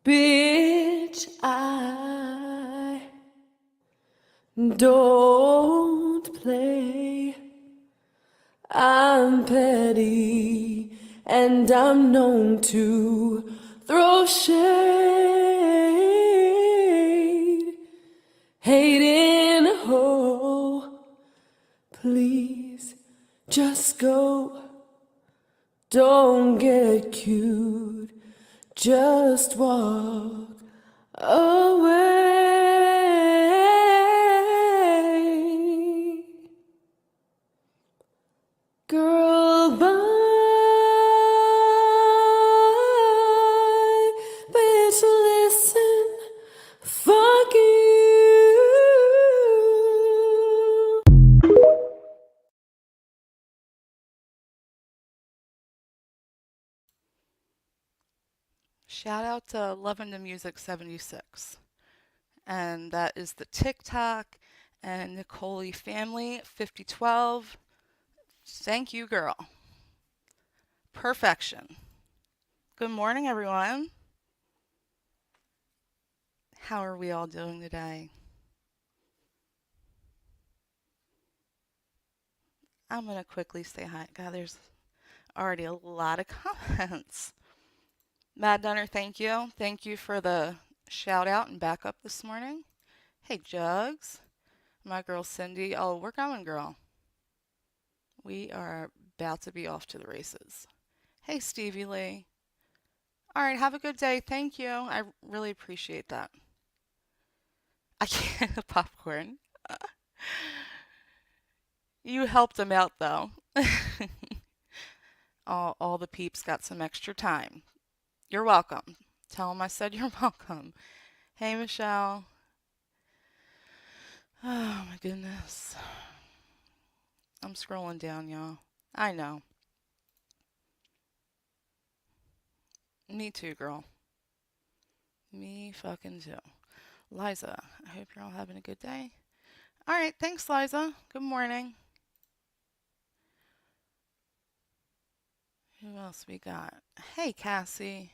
Bitch, I don't play. I'm petty and I'm known to throw shade. Hating a hoe, please just go. Don't get cute, just walk away. Girl, bye, bitch, listen, fuck you. Shout out to Lovin' the Music 76. And that is the TikTok and Nicole family 5012. Thank you, girl. Perfection. Good morning, everyone. How are we all doing today? I'm going to quickly say hi. God, there's already a lot of comments. Mad Dunner, thank you. Thank you for the shout out and backup this morning. Hey, Jugs. My girl Cindy. Oh, we're going, girl. We are about to be off to the races. Hey, Stevie Lee. All right, have a good day. Thank you. I really appreciate that. I can't popcorn. You helped them out though. All the peeps got some extra time. You're welcome. Tell them I said you're welcome. Hey, Michelle. Oh my goodness. I'm scrolling down, y'all. I know. Me too, girl. Me fucking too. Liza, I hope you're all having a good day. All right, thanks, Liza. Good morning. Who else we got? Hey, Cassie.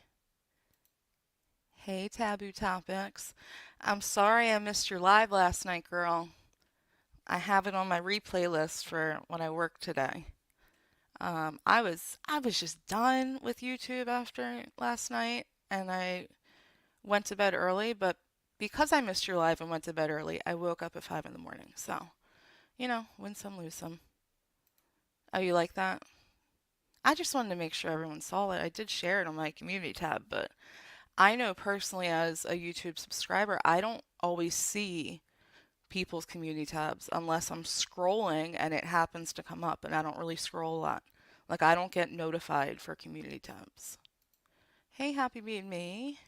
Hey, Taboo Topics. I'm sorry I missed your live last night, girl. I have it on my replay list for when I work today. I was just done with YouTube after last night, and I went to bed early. But because I missed your live and went to bed early, I woke up at 5 in the morning. So, win some, lose some. Oh, you like that? I just wanted to make sure everyone saw it. I did share it on my community tab, but I know personally as a YouTube subscriber, I don't always see people's community tabs unless I'm scrolling and it happens to come up, and I don't really scroll a lot. Like, I don't get notified for community tabs. Hey, happy being me.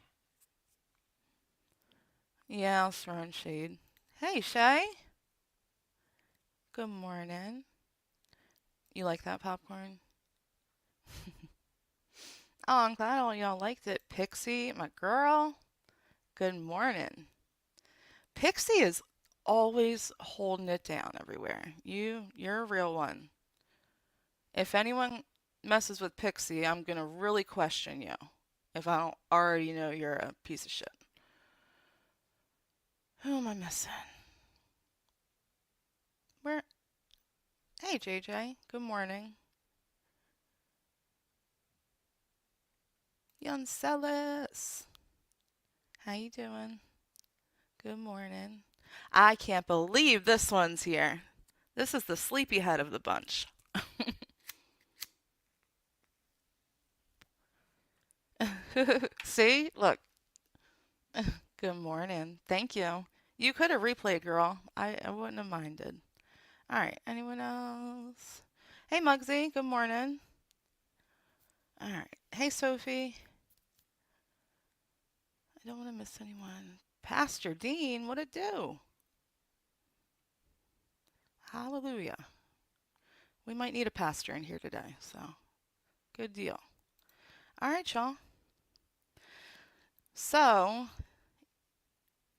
Yeah, I was throwing shade. Hey, Shay. Good morning. You like that popcorn? Oh, I'm glad all y'all liked it. Pixie, my girl. Good morning. Pixie is always holding it down everywhere. You're a real one. If anyone messes with Pixie, I'm gonna really question you. If I don't already know you're a piece of shit. Who am I missing? Where? Hey, JJ. Good morning. Young Celis. How you doing? Good morning. I can't believe this one's here. This is the sleepyhead of the bunch. See? Look. Good morning. Thank you. You could have replayed, girl. I wouldn't have minded. All right. Anyone else? Hey, Muggsy. Good morning. All right. Hey, Sophie. I don't want to miss anyone. Pastor Dean, what it do? Hallelujah. We might need a pastor in here today, so good deal. All right, y'all. So,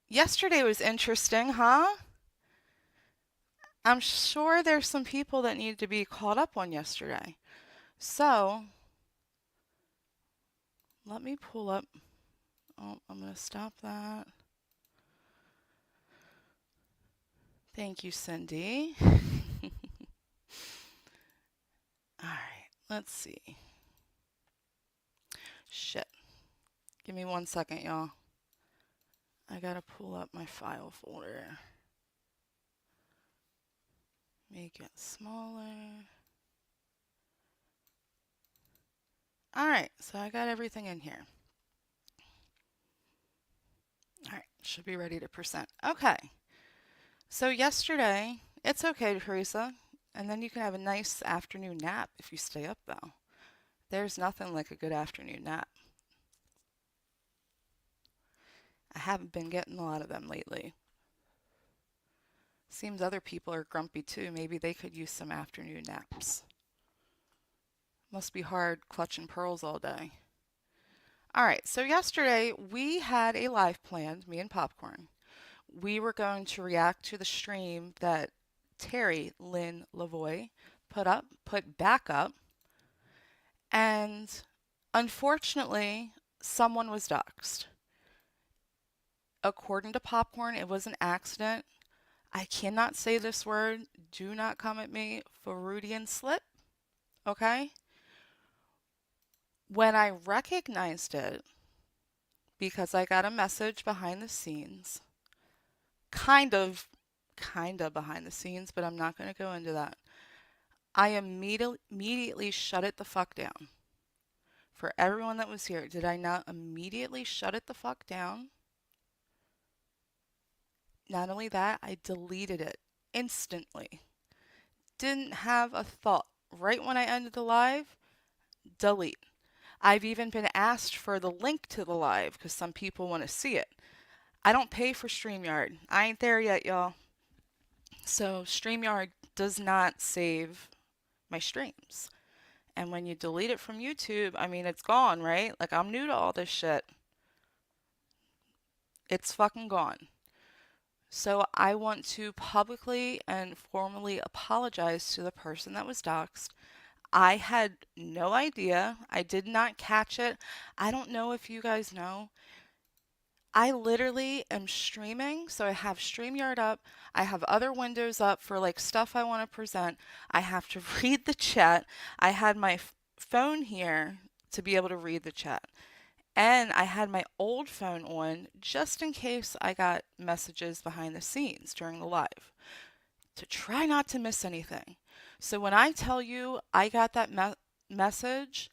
yesterday was interesting, huh? I'm sure there's some people that need to be caught up on yesterday. So, let me pull up Oh, I'm going to stop that. Thank you, Cindy. All right, let's see. Shit. Give me 1 second, y'all. I gotta pull up my file folder. Make it smaller. All right, so I got everything in here. All right, should be ready to present. Okay, so yesterday, it's okay, Teresa, and then you can have a nice afternoon nap if you stay up, though. There's nothing like a good afternoon nap. I haven't been getting a lot of them lately. Seems other people are grumpy too. Maybe they could use some afternoon naps. Must be hard clutching pearls all day. All right, so yesterday we had a live planned, me and Popcorn. We were going to react to the stream that Terry Lynn Lavoie put back up, and unfortunately, someone was doxxed. According to Popcorn, it was an accident. I cannot say this word. Do not come at me. Freudian slip. Okay? When I recognized it, because I got a message behind the scenes, kind of behind the scenes, but I'm not going to go into that. I immediately shut it the fuck down. For everyone that was here, did I not immediately shut it the fuck down? Not only that, I deleted it instantly. Didn't have a thought. Right when I ended the live, delete. I've even been asked for the link to the live because some people want to see it. I don't pay for StreamYard. I ain't there yet, y'all. So StreamYard does not save my streams. And when you delete it from YouTube, I mean, it's gone, right? Like, I'm new to all this shit. It's fucking gone. So I want to publicly and formally apologize to the person that was doxxed. I had no idea. I did not catch it. I don't know if you guys know. I literally am streaming, so I have StreamYard up. I have other windows up for like stuff I want to present. I have to read the chat. I had my phone here to be able to read the chat. And I had my old phone on just in case I got messages behind the scenes during the live to try not to miss anything. So when I tell you I got that message,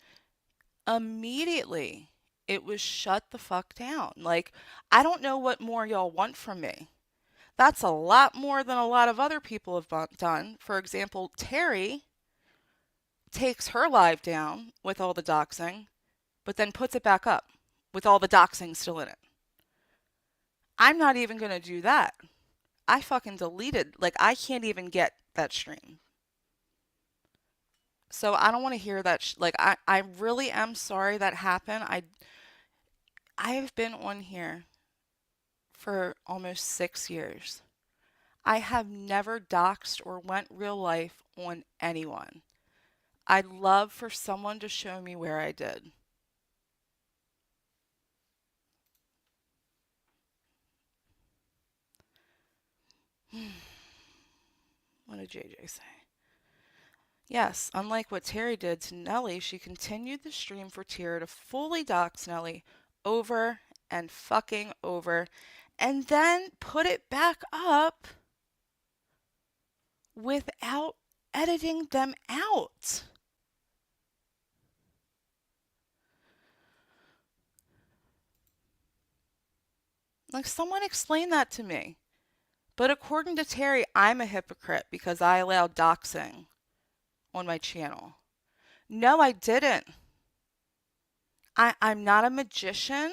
immediately it was shut the fuck down. Like, I don't know what more y'all want from me. That's a lot more than a lot of other people have done. For example, Terry takes her live down with all the doxing, but then puts it back up with all the doxing still in it. I'm not even going to do that. I fucking deleted, like, I can't even get that stream. So I don't want to hear that. Like, I really am sorry that happened. I have been on here for almost 6 years. I have never doxed or went real life on anyone. I'd love for someone to show me where I did. What did JJ say? Yes, unlike what Terry did to Nellie, she continued the stream for Tara to fully dox Nellie over and fucking over, and then put it back up without editing them out. Like, someone explain that to me. But according to Terry, I'm a hypocrite because I allowed doxing on my channel. No, I didn't. I'm not a magician,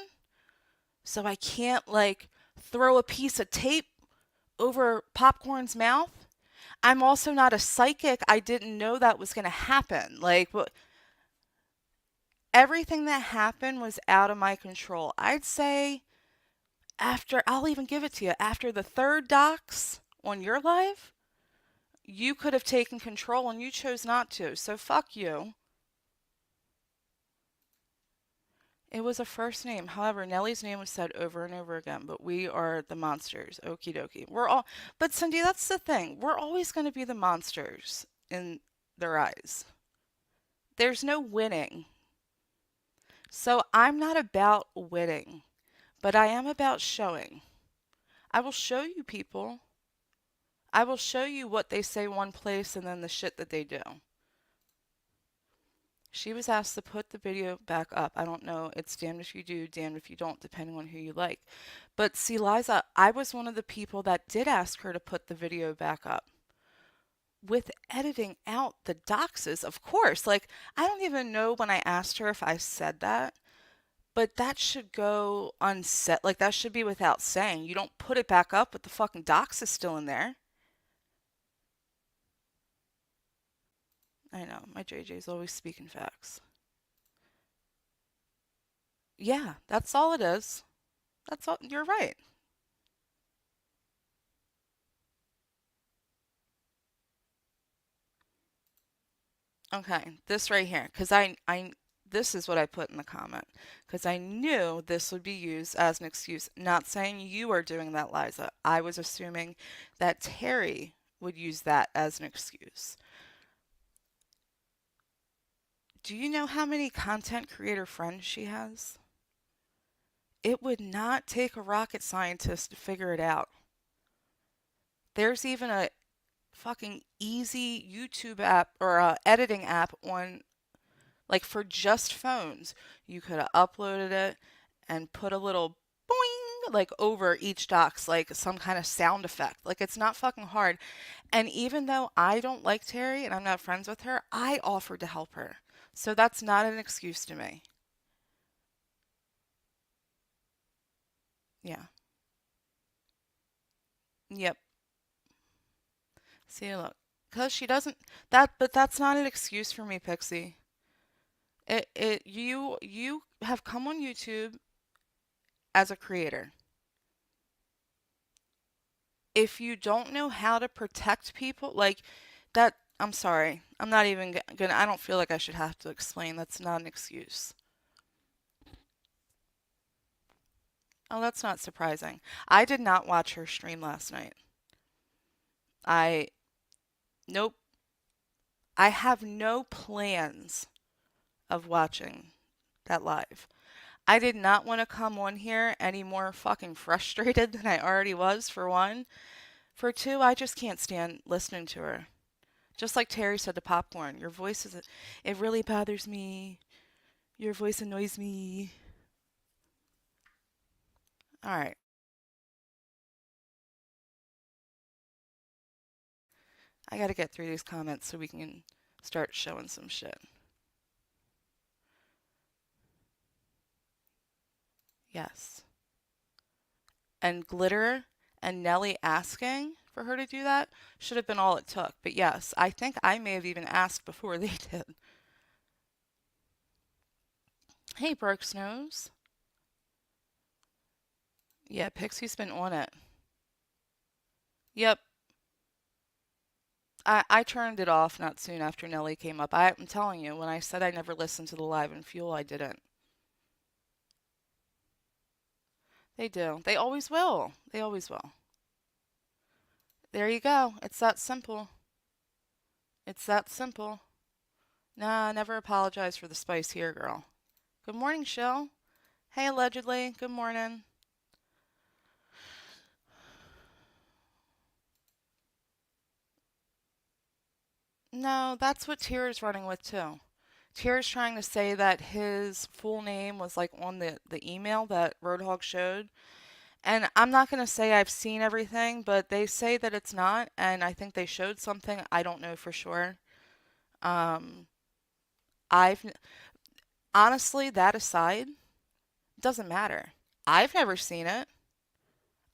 so I can't, like, throw a piece of tape over Popcorn's mouth. I'm also not a psychic. I didn't know that was going to happen. Like, everything that happened was out of my control. I'd say after, I'll even give it to you, after the third dox on your live, you could have taken control and you chose not to. So fuck you. It was a first name. However, Nellie's name was said over and over again, but we are the monsters. Okie dokie. We're all, but Cindy, that's the thing. We're always going to be the monsters in their eyes. There's no winning. So I'm not about winning, but I am about showing. I will show you people. I will show you what they say one place and then the shit that they do. She was asked to put the video back up. I don't know. It's damned if you do, damned if you don't, depending on who you like. But see, Liza, I was one of the people that did ask her to put the video back up. With editing out the doxes, of course. Like, I don't even know when I asked her if I said that, but that should go unsaid. Like, that should be without saying. You don't put it back up, but the fucking dox is still in there. I know, my JJ's always speaking facts. Yeah, that's all it is. That's all. You're right. Okay, this right here, because this is what I put in the comment, because I knew this would be used as an excuse. Not saying you are doing that, Liza. I was assuming that Terry would use that as an excuse. Do you know how many content creator friends she has? It would not take a rocket scientist to figure it out. There's even a fucking easy YouTube app or editing app on, like, for just phones. You could have uploaded it and put a little boing like over each docs, like some kind of sound effect. Like, it's not fucking hard. And even though I don't like Terry and I'm not friends with her, I offered to help her. So that's not an excuse to me. Yeah. Yep. See, look. Because she doesn't but that's not an excuse for me, Pixie. You have come on YouTube as a creator. If you don't know how to protect people, like that, I'm sorry. I'm not even gonna, I don't feel like I should have to explain. That's not an excuse. Oh, that's not surprising. I did not watch her stream last night. I, nope. I have no plans of watching that live. I did not want to come on here any more fucking frustrated than I already was, for one. For two, I just can't stand listening to her. Just like Terry said to Popcorn, your voice is, it really bothers me. Your voice annoys me. All right. I got to get through these comments so we can start showing some shit. Yes. And Glitter and Nelly asking for her to do that should have been all it took. But yes, I think I may have even asked before they did. Hey, Brooks Nose. Yeah, Pixie's been on it. Yep. I turned it off not soon after Nelly came up. I'm telling you, when I said I never listened to the Live and Fuel, I didn't. They do. They always will. They always will. There you go. It's that simple. It's that simple. Nah, never apologize for the spice here, girl. Good morning, Shell. Hey, allegedly. Good morning. No, that's what Tier's running with too. Tier's trying to say that his full name was like on the email that Roadhog showed. And I'm not going to say I've seen everything, but they say that it's not, and I think they showed something. I don't know for sure. Um, I've honestly, that aside, doesn't matter. I've never seen it.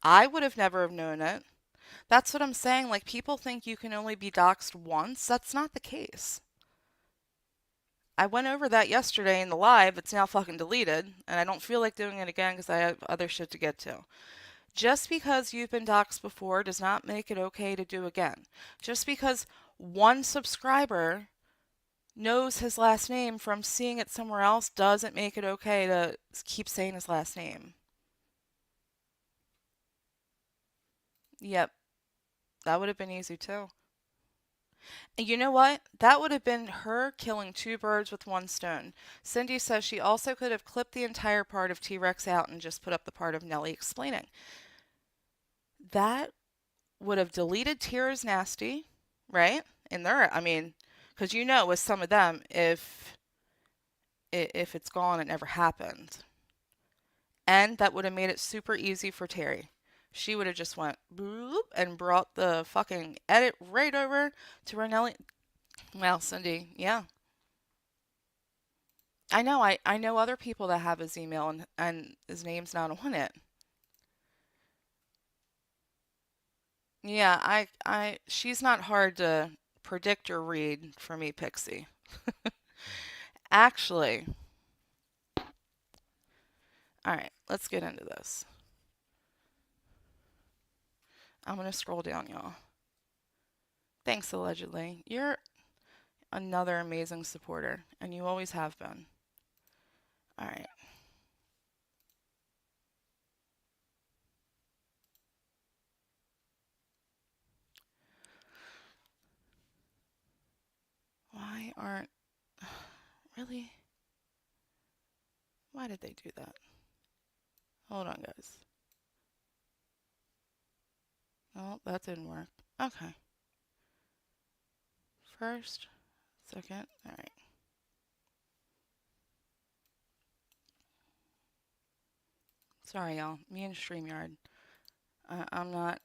I would have never have known it. That's what I'm saying. Like, people think you can only be doxxed once. That's not the case. I went over that yesterday in the live. It's now fucking deleted, and I don't feel like doing it again because I have other shit to get to. Just because you've been doxxed before does not make it okay to do again. Just because one subscriber knows his last name from seeing it somewhere else doesn't make it okay to keep saying his last name. Yep, that would have been easy too. And you know what? That would have been her killing two birds with one stone. Cindy says she also could have clipped the entire part of T Rex out and just put up the part of Nellie explaining. That would have deleted Tira's nasty, right? In there, I mean, because you know, with some of them, if it's gone, it never happened. And that would have made it super easy for Terry. She would have just went bloop and brought the fucking edit right over to where Nellie. Well, Cindy, yeah. I know other people that have his email and his name's not on it. Yeah, she's not hard to predict or read for me, Pixie. Actually, all right, let's get into this. I'm gonna scroll down, y'all. Thanks, allegedly. You're another amazing supporter, and you always have been. All right. Why aren't. Really? Why did they do that? Hold on, guys. Oh, that didn't work. Okay. First, second. All right. Sorry, y'all. Me and StreamYard. I'm not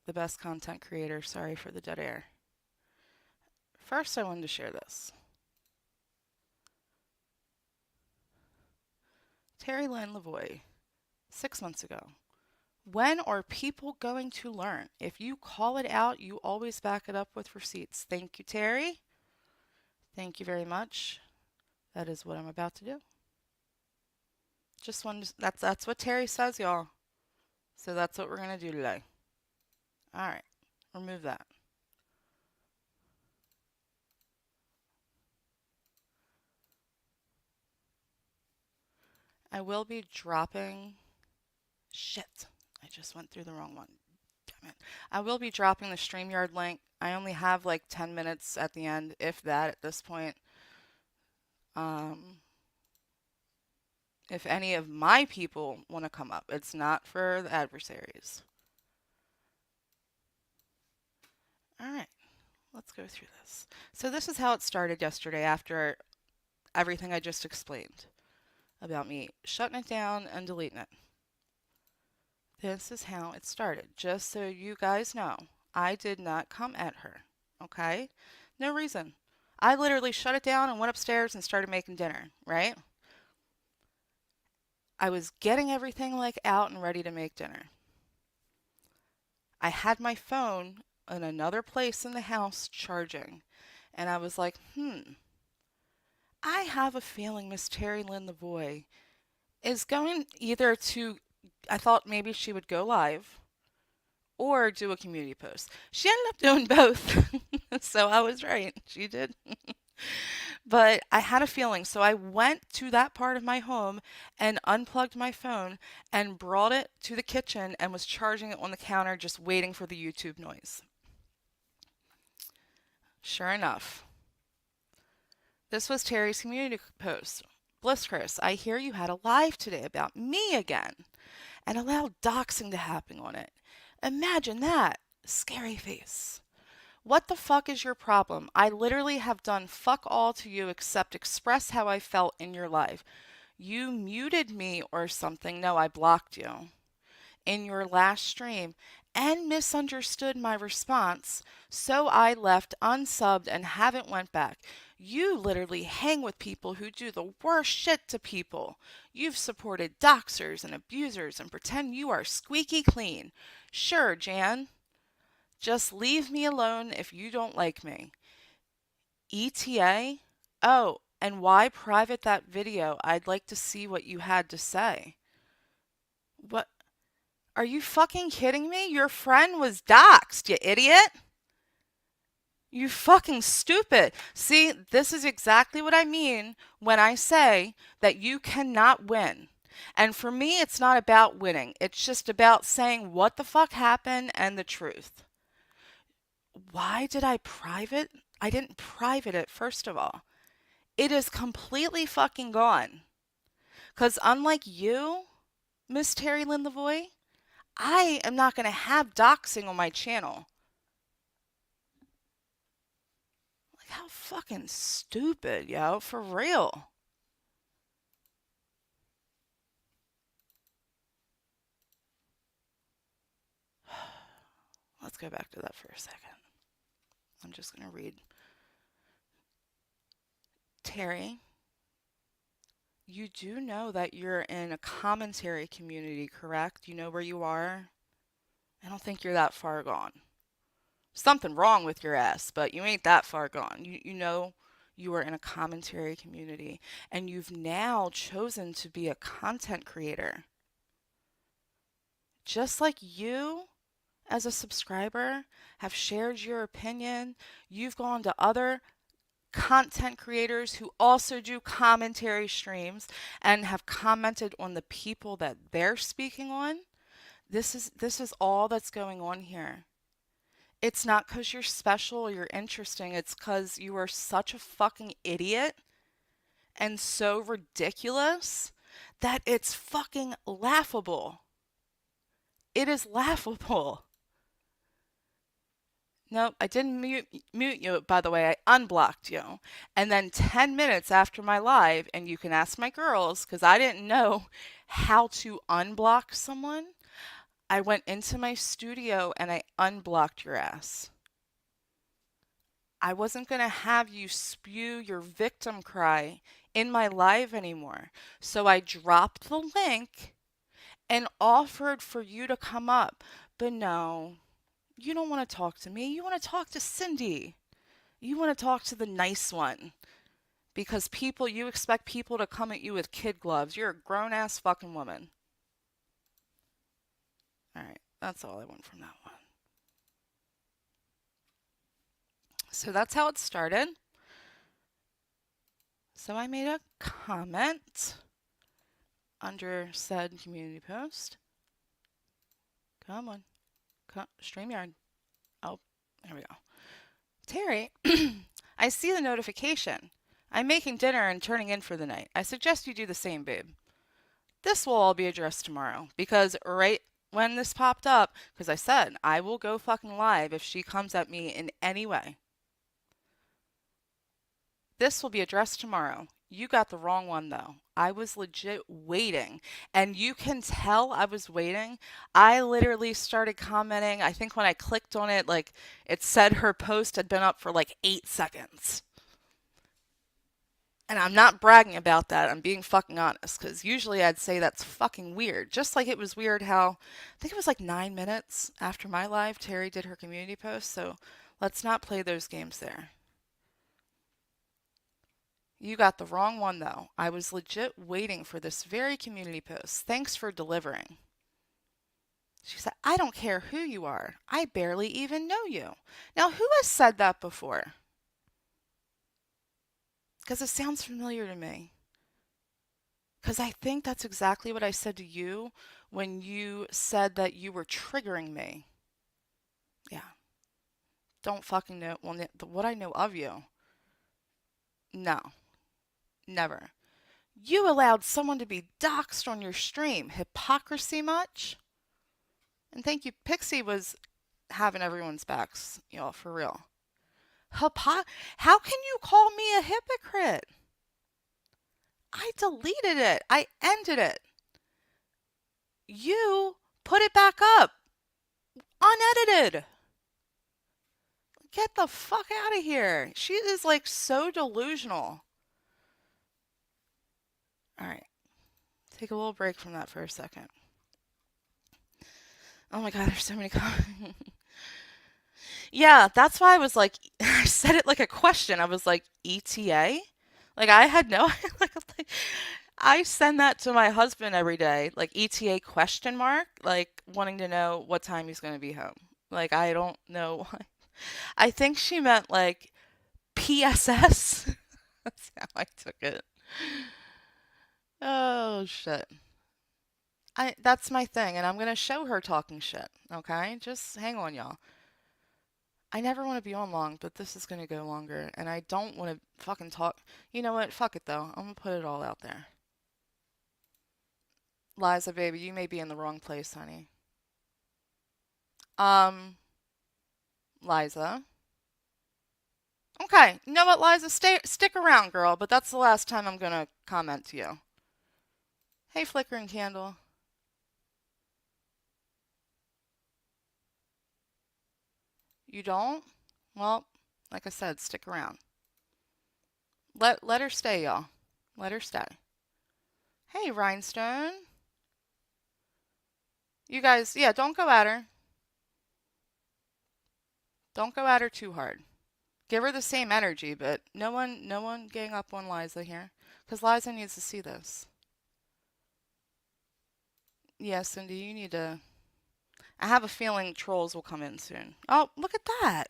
the best content creator. Sorry for the dead air. First, I wanted to share this. Terry Lynn Lavoie, 6 months ago. When are people going to learn? If you call it out, you always back it up with receipts. Thank you, Terry. Thank you very much. That is what I'm about to do. Just wanted to, that's what Terry says, y'all. So that's what we're gonna do today. All right, remove that. I will be dropping. Shit, I just went through the wrong one. Damn it. I will be dropping the StreamYard link. I only have like 10 minutes at the end, if that, at this point. Um, if any of my people want to come up, it's not for the adversaries. All right, let's go through this. So, this is how it started yesterday after everything I just explained about me shutting it down and deleting it. This is how it started. Just so you guys know, I did not come at her. Okay? No reason. I literally shut it down and went upstairs and started making dinner, right? I was getting everything like out and ready to make dinner. I had my phone in another place in the house charging. And I was like, I have a feeling Miss Terry Lynn Lavoie is going either to, I thought maybe she would go live or do a community post. She ended up doing both. So I was right. She did. But I had a feeling. So I went to that part of my home and unplugged my phone and brought it to the kitchen and was charging it on the counter, just waiting for the YouTube noise. Sure enough, this was Terry's community post. Bliss Chris, I hear you had a live today about me again and allowed doxing to happen on it. Imagine that. Scary face. What the fuck is your problem? I literally have done fuck all to you except express how I felt in your life. You muted me or something. No, I blocked you in your last stream and misunderstood my response, so I left unsubbed and haven't went back. You literally hang with people who do the worst shit to people. You've supported doxers and abusers and pretend you are squeaky clean. Sure, Jan. Just leave me alone if you don't like me. ETA? Oh, and why private that video? I'd like to see what you had to say. What? Are you fucking kidding me? Your friend was doxxed, you idiot. You fucking stupid. See, this is exactly what I mean when I say that you cannot win. And for me, it's not about winning. It's just about saying what the fuck happened and the truth. Why did I private? I didn't private it, first of all. It is completely fucking gone. Because unlike you, Miss Terry Lynn Lavoie, I am not going to have doxing on my channel. Like, how fucking stupid, yo, for real. Let's go back to that for a second. I'm just going to read. Terry, you do know that you're in a commentary community, correct? You know where you are? I don't think you're that far gone. Something wrong with your ass, but you ain't that far gone. You know you are in a commentary community, and you've now chosen to be a content creator. Just like you, as a subscriber, have shared your opinion, you've gone to other content creators who also do commentary streams and have commented on the people that they're speaking on. This is all that's going on here. It's not because you're special or you're interesting. It's because you are such a fucking idiot and so ridiculous that it's fucking laughable. It is laughable. Nope, I didn't mute you, by the way. I unblocked you. And then 10 minutes after my live, and you can ask my girls, because I didn't know how to unblock someone, I went into my studio and I unblocked your ass. I wasn't going to have you spew your victim cry in my live anymore. So I dropped the link and offered for you to come up. But no, you don't want to talk to me. You want to talk to Cindy. You want to talk to the nice one. Because you expect people to come at you with kid gloves. You're a grown ass fucking woman. All right, that's all I want from that one. So that's how it started. So I made a comment under said community post. Come on. StreamYard. Oh, there we go. Terry, I see the notification. I'm making dinner and turning in for the night. I suggest you do the same, babe. This will all be addressed tomorrow because right when this popped up, because I said I will go fucking live if she comes at me in any way. This will be addressed tomorrow. You got the wrong one though. I was legit waiting, and you can tell I was waiting. I literally started commenting. I think when I clicked on it, like it said her post had been up for like 8 seconds. And I'm not bragging about that. I'm being fucking honest because usually I'd say that's fucking weird. Just like it was weird how I think it was like 9 minutes after my live, Terry did her community post. So let's not play those games there. You got the wrong one though. I was legit waiting for this very community post. Thanks for delivering. She said, I don't care who you are. I barely even know you. Now, who has said that before? Because it sounds familiar to me. Because I think that's exactly what I said to you when you said that you were triggering me. Yeah. Don't fucking know. Well, what I know of you. No. Never. You allowed someone to be doxxed on your stream. Hypocrisy much? And thank you. Pixie was having everyone's backs, y'all, for real. How can you call me a hypocrite? I deleted it. I ended it. You put it back up. Unedited. Get the fuck out of here. She is like so delusional. All right. Take a little break from that for a second. Oh my God, there's so many comments. Yeah, that's why I was like, I said it like a question. I was like, ETA? Like I had no, like, I send that to my husband every day, like ETA question mark, like wanting to know what time he's going to be home. Like I don't know why. I think she meant like PSS. That's how I took it. Oh shit. That's my thing, and I'm gonna show her talking shit. Okay, just hang on, y'all. I never want to be on long, but this is gonna go longer, and I don't want to fucking talk. You know what? Fuck it though. I'm gonna put it all out there. Liza, baby, you may be in the wrong place, honey. Um, Liza. Okay, you know what, Liza? Stick around, girl. But that's the last time I'm gonna comment to you. Hey, flickering candle. You don't? Well, like I said, stick around. Let her stay, y'all. Let her stay. Hey, Rhinestone. You guys, yeah, don't go at her. Don't go at her too hard. Give her the same energy, but no one gang up on Liza here, because Liza needs to see this. Yeah, Cindy, you need to. I have a feeling trolls will come in soon. Oh, look at that!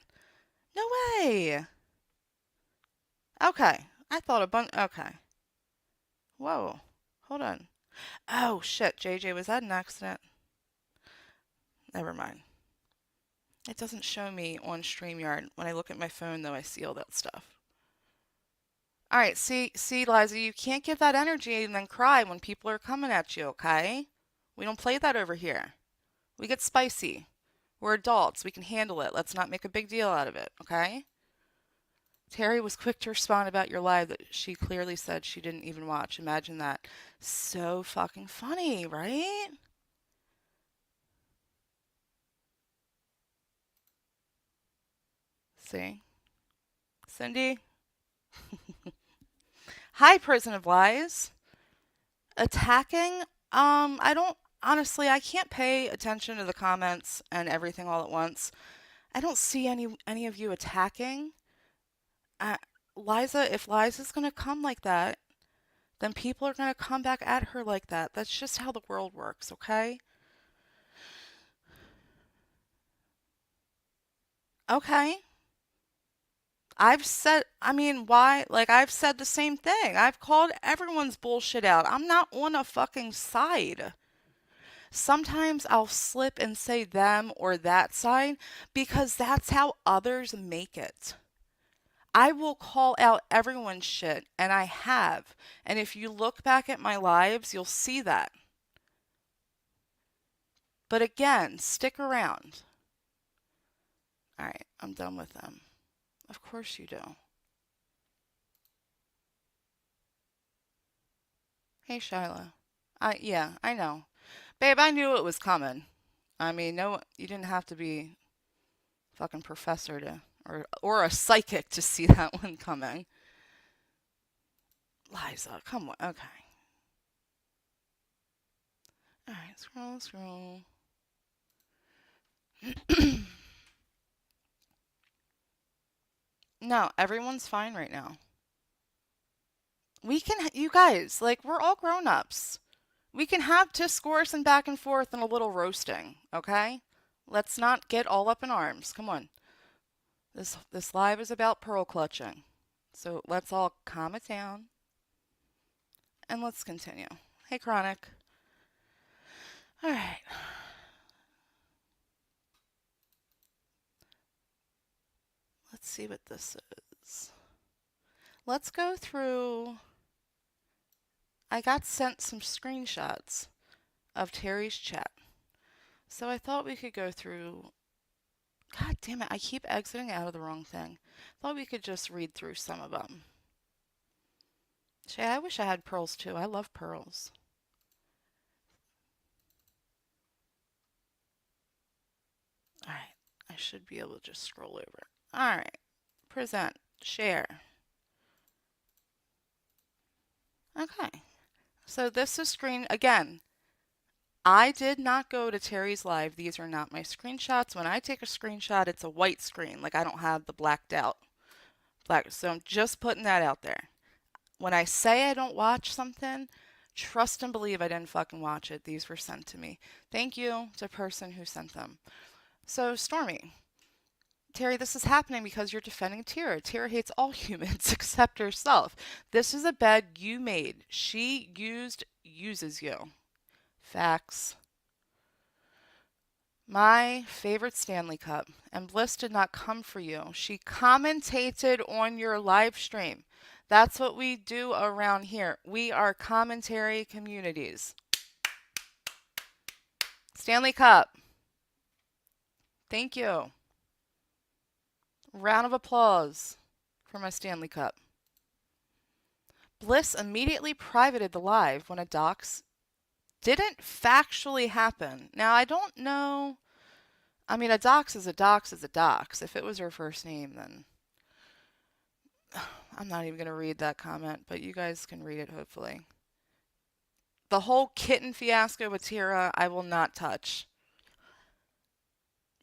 No way. Okay, I thought a bunch. Okay. Whoa. Hold on. Oh shit, JJ, was that an accident? Never mind. It doesn't show me on StreamYard. When I look at my phone, though, I see all that stuff. All right, see, Liza, you can't give that energy and then cry when people are coming at you, okay? We don't play that over here. We get spicy. We're adults. We can handle it. Let's not make a big deal out of it, okay? Terry was quick to respond about your live that she clearly said she didn't even watch. Imagine that. So fucking funny, right? See? Cindy? Hi, Prison of Lies. Attacking? I don't honestly, I can't pay attention to the comments and everything all at once. I don't see any of you attacking. Uh, Liza, if Liza's gonna come like that, then people are gonna come back at her like that. That's just how the world works, okay? Okay. I mean, why? Like, I've said the same thing. I've called everyone's bullshit out. I'm not on a fucking side. Sometimes I'll slip and say them or that side because that's how others make it. I will call out everyone's shit, and I have. And if you look back at my lives, you'll see that. But again, stick around. All right, I'm done with them. Of course you do. Hey, Shyla. Yeah, I know. Babe, I knew it was coming. I mean, no, you didn't have to be fucking professor to or a psychic to see that one coming. Liza, come on. Okay. All right, scroll. No, everyone's fine right now. You guys, like, we're all grown ups. We can have discourse and back and forth and a little roasting, okay? Let's not get all up in arms. Come on. This live is about pearl clutching. So let's all calm it down and let's continue. Hey, Chronic. All right. Let's see what this is. Let's go through. I got sent some screenshots of Terry's chat. So I thought we could go through. God damn it, I keep exiting out of the wrong thing. Thought we could just read through some of them. Shay, I wish I had pearls too. I love pearls. Alright, I should be able to just scroll over. Alright, present, share. Okay, so this is again, I did not go to Terry's live. These are not my screenshots. When I take a screenshot, it's a white screen. Like I don't have the blacked out. So I'm just putting that out there. When I say I don't watch something, trust and believe I didn't fucking watch it. These were sent to me. Thank you to the person who sent them. So, Stormy, Terry, this is happening because you're defending Tara. Tara hates all humans except herself. This is a bed you made. She uses you. Facts. My favorite Stanley Cup. And Bliss did not come for you. She commentated on your live stream. That's what we do around here. We are commentary communities. Stanley Cup. Thank you. Round of applause for my Stanley Cup. Bliss immediately privated the live when a dox didn't factually happen. Now, I don't know. I mean, a dox is a dox is a dox. If it was her first name, then I'm not even going to read that comment, but you guys can read it hopefully. The whole kitten fiasco with Tira, I will not touch.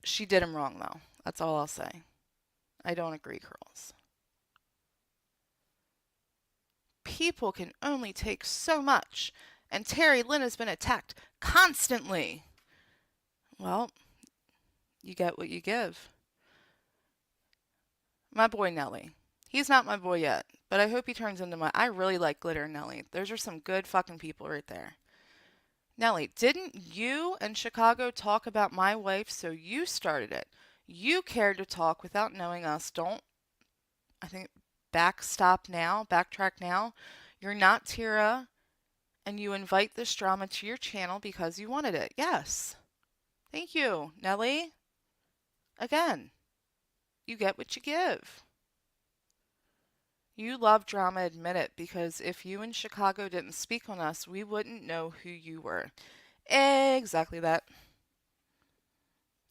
She did him wrong, though. That's all I'll say. I don't agree, girls. People can only take so much, and Terry Lynn has been attacked constantly. Well, you get what you give. My boy Nelly. He's not my boy yet, but I hope he turns into my. I really like Glitter and Nelly. Those are some good fucking people right there. Nelly, didn't you and Chicago talk about my wife, so you started it? You cared to talk without knowing us. Don't, I think, backtrack now. You're not Tira, and you invite this drama to your channel because you wanted it. Yes. Thank you, Nelly. Again, you get what you give. You love drama, admit it, because if you in Chicago didn't speak on us, we wouldn't know who you were. Exactly that.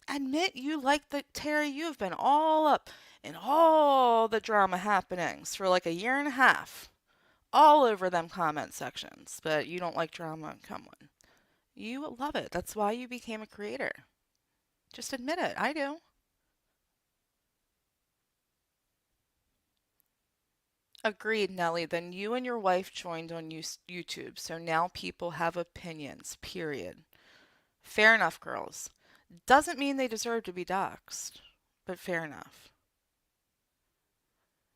Admit you like the Terry, you have been all up in all the drama happenings for like a year and a half. All over them comment sections, but you don't like drama, come on. You love it. That's why you became a creator. Just admit it. I do. Agreed, Nelly. Then you and your wife joined on YouTube, so now people have opinions, period. Fair enough, girls. Doesn't mean they deserve to be doxxed, but fair enough.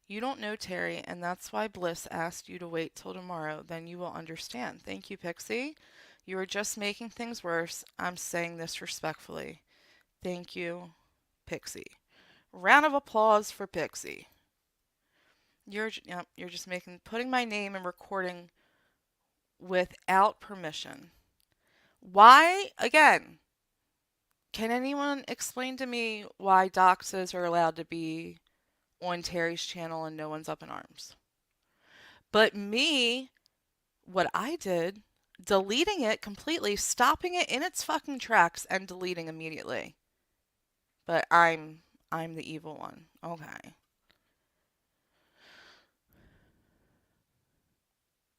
You don't know Terry, and that's why Bliss asked you to wait till tomorrow. Then you will understand. Thank you, Pixie. You are just making things worse. I'm saying this respectfully. Thank you, Pixie. Round of applause for Pixie. You're just putting my name and recording without permission. Why? Again, can anyone explain to me why doxes are allowed to be on Terry's channel and no one's up in arms? But me, what I did, deleting it completely, stopping it in its fucking tracks and deleting immediately. But I'm the evil one. Okay.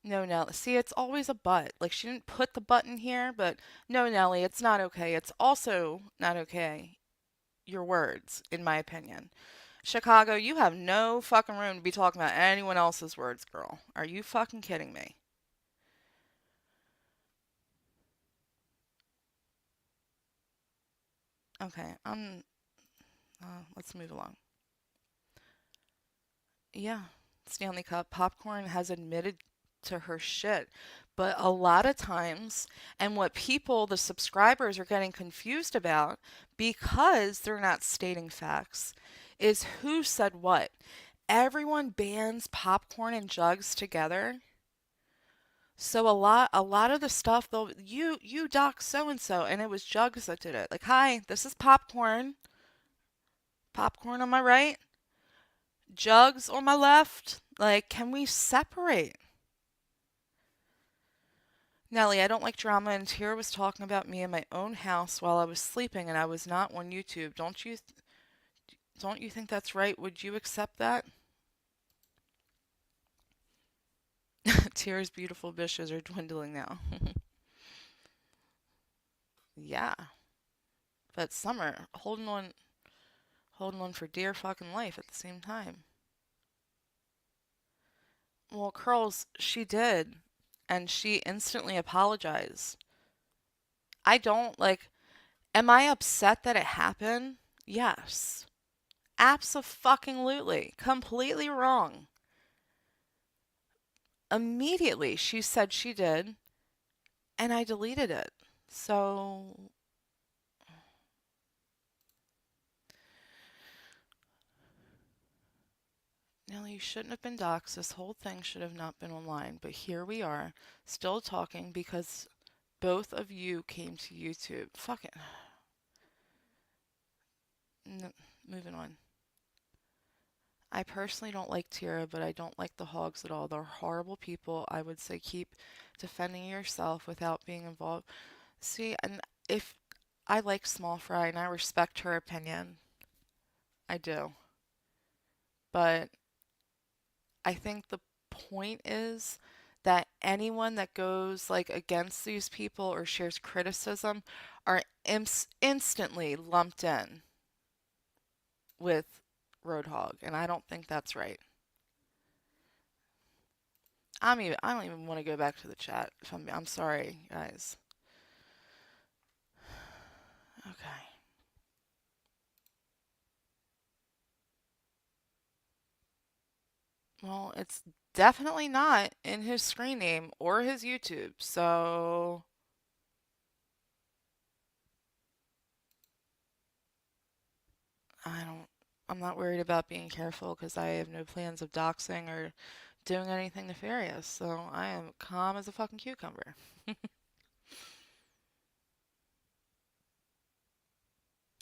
No, Nelly. See, it's always a but. Like, she didn't put the button here, but no, Nelly, it's not okay. It's also not okay. Your words, in my opinion. Chicago, you have no fucking room to be talking about anyone else's words, girl. Are you fucking kidding me? Okay, let's move along. Yeah, Stanley Cup Popcorn has admitted to her shit. But a lot of times, and what people, the subscribers, are getting confused about because they're not stating facts, is who said what. Everyone bans popcorn and jugs together. So a lot of the stuff though, you doc so and so, and it was jugs that did it. Like, hi, this is popcorn. Popcorn on my right, jugs on my left. Like, can we separate? Nelly, I don't like drama, and Tira was talking about me in my own house while I was sleeping, and I was not on YouTube. Don't you think that's right? Would you accept that? Tira's beautiful bishes are dwindling now. Yeah, but Summer holding on for dear fucking life at the same time. Well, Curls, she did, and she instantly apologized. I don't like. Am I upset that it happened? Yes. Abso-fucking-lutely. Completely wrong. Immediately, she said she did, and I deleted it. So, Nelly, you shouldn't have been doxxed. This whole thing should have not been online. But here we are, still talking because both of you came to YouTube. Fuck it. Moving on. I personally don't like Tira, but I don't like the hogs at all. They're horrible people. I would say keep defending yourself without being involved. See, and if I like Small Fry and I respect her opinion, I do. But I think the point is that anyone that goes like against these people or shares criticism are instantly lumped in with Roadhog, and I don't think that's right. I don't even want to go back to the chat. If I'm sorry, guys. Okay. Well, it's definitely not in his screen name or his YouTube, so I don't. I'm not worried about being careful because I have no plans of doxing or doing anything nefarious. So I am calm as a fucking cucumber.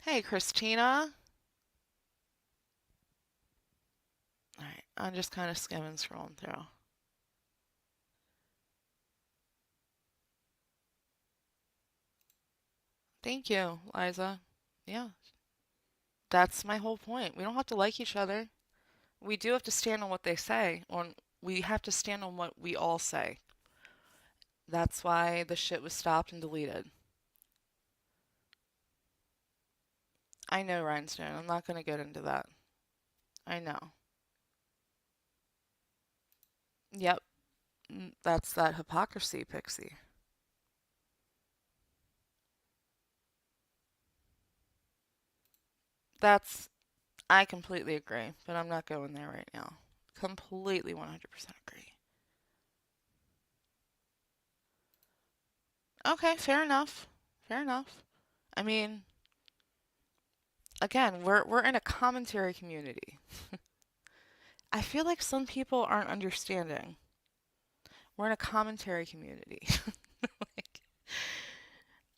Hey, Christina. All right, I'm just kind of skimming, scrolling through. Thank you, Liza. Yeah, that's my whole point. We don't have to like each other. We do have to stand on what they say. We have to stand on what we all say. That's why the shit was stopped and deleted. I know, Rhinestone. I'm not going to get into that. I know. Yep, that's that hypocrisy, Pixie. That's, I completely agree, but I'm not going there right now. Completely 100% agree. Okay, fair enough. Fair enough. I mean, again, we're in a commentary community. I feel like some people aren't understanding. We're in a commentary community. Like,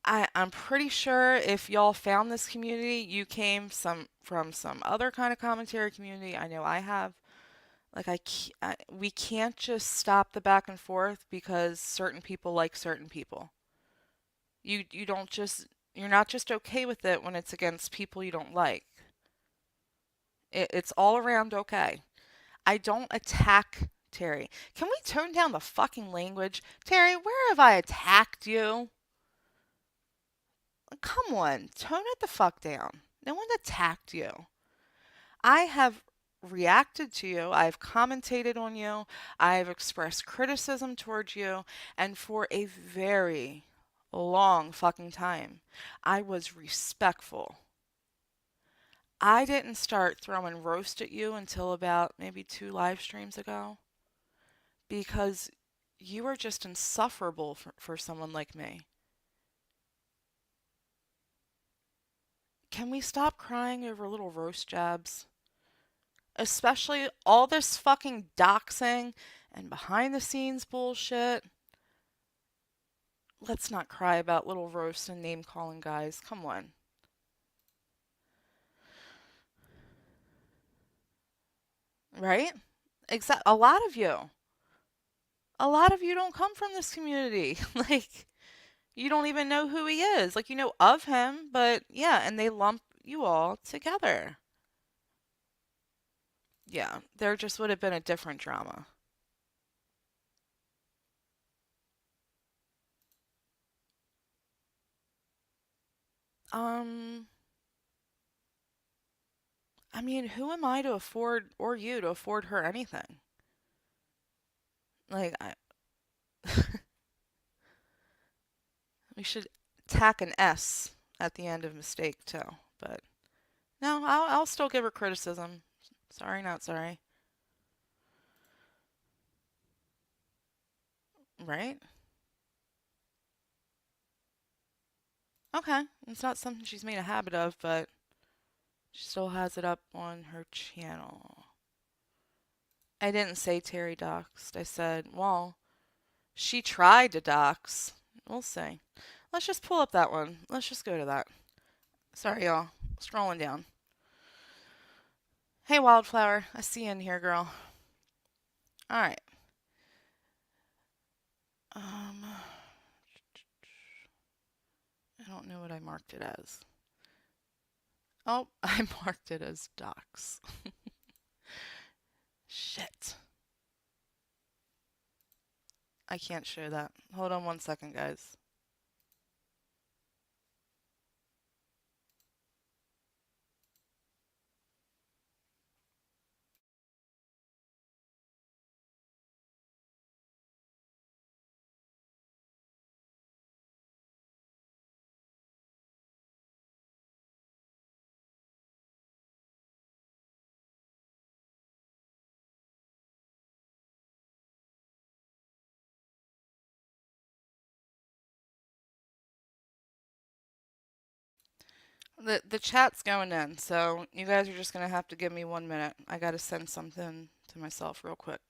I'm pretty sure if y'all found this community, you came from some other kind of commentary community. I know I have. Like we can't just stop the back and forth because certain people like certain people. You don't just you're not just okay with it when it's against people you don't like. It's all around okay. I don't attack Terry. Can we tone down the fucking language? Terry, where have I attacked you? Come on, tone it the fuck down. No one attacked you. I have reacted to you, I've commentated on you, I've expressed criticism towards you, and for a very long fucking time, I was respectful. I didn't start throwing roast at you until about maybe 2 live streams ago because you are just insufferable for someone like me. Can we stop crying over little roast jabs? Especially all this fucking doxing and behind the scenes bullshit. Let's not cry about little roast and name calling, guys. Come on. Right? Exact. A lot of you. A lot of you don't come from this community. Like, you don't even know who he is. Like, you know of him, but yeah, and they lump you all together. Yeah, there just would have been a different drama. Um, I mean, who am I to afford, or you to afford her anything? Like, we should tack an S at the end of mistake too, but No, I'll still give her criticism. Sorry, not sorry. Right? Okay. It's not something she's made a habit of, but she still has it up on her channel. I didn't say Terry doxed. I said, well, she tried to dox. We'll see. Let's just pull up that one. Let's just go to that. Sorry, y'all. Scrolling down. Hey, Wildflower. I see you in here, girl. All right. I don't know what I marked it as. Oh, I marked it as docs. Shit. I can't show that. Hold on one second, guys. The chat's going in, so you guys are just gonna have to give me 1 minute. I gotta send something to myself real quick.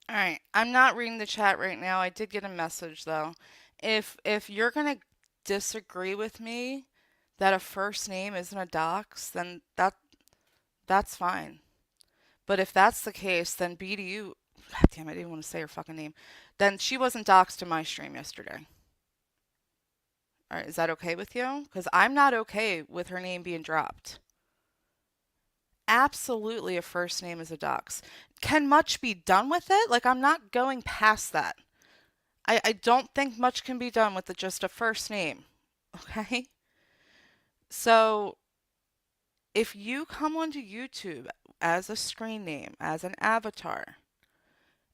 All right, I'm not reading the chat right now. I did get a message though. If you're gonna disagree with me that a first name isn't a dox, then that's fine. But if that's the case, then BDU, God damn, I didn't want to say her fucking name. Then she wasn't doxed in my stream yesterday. All right, is that okay with you? Because I'm not okay with her name being dropped. Absolutely, a first name is a dox. Can much be done with it? Like, I'm not going past that. I don't think much can be done with just a first name. Okay? So, if you come onto YouTube as a screen name, as an avatar,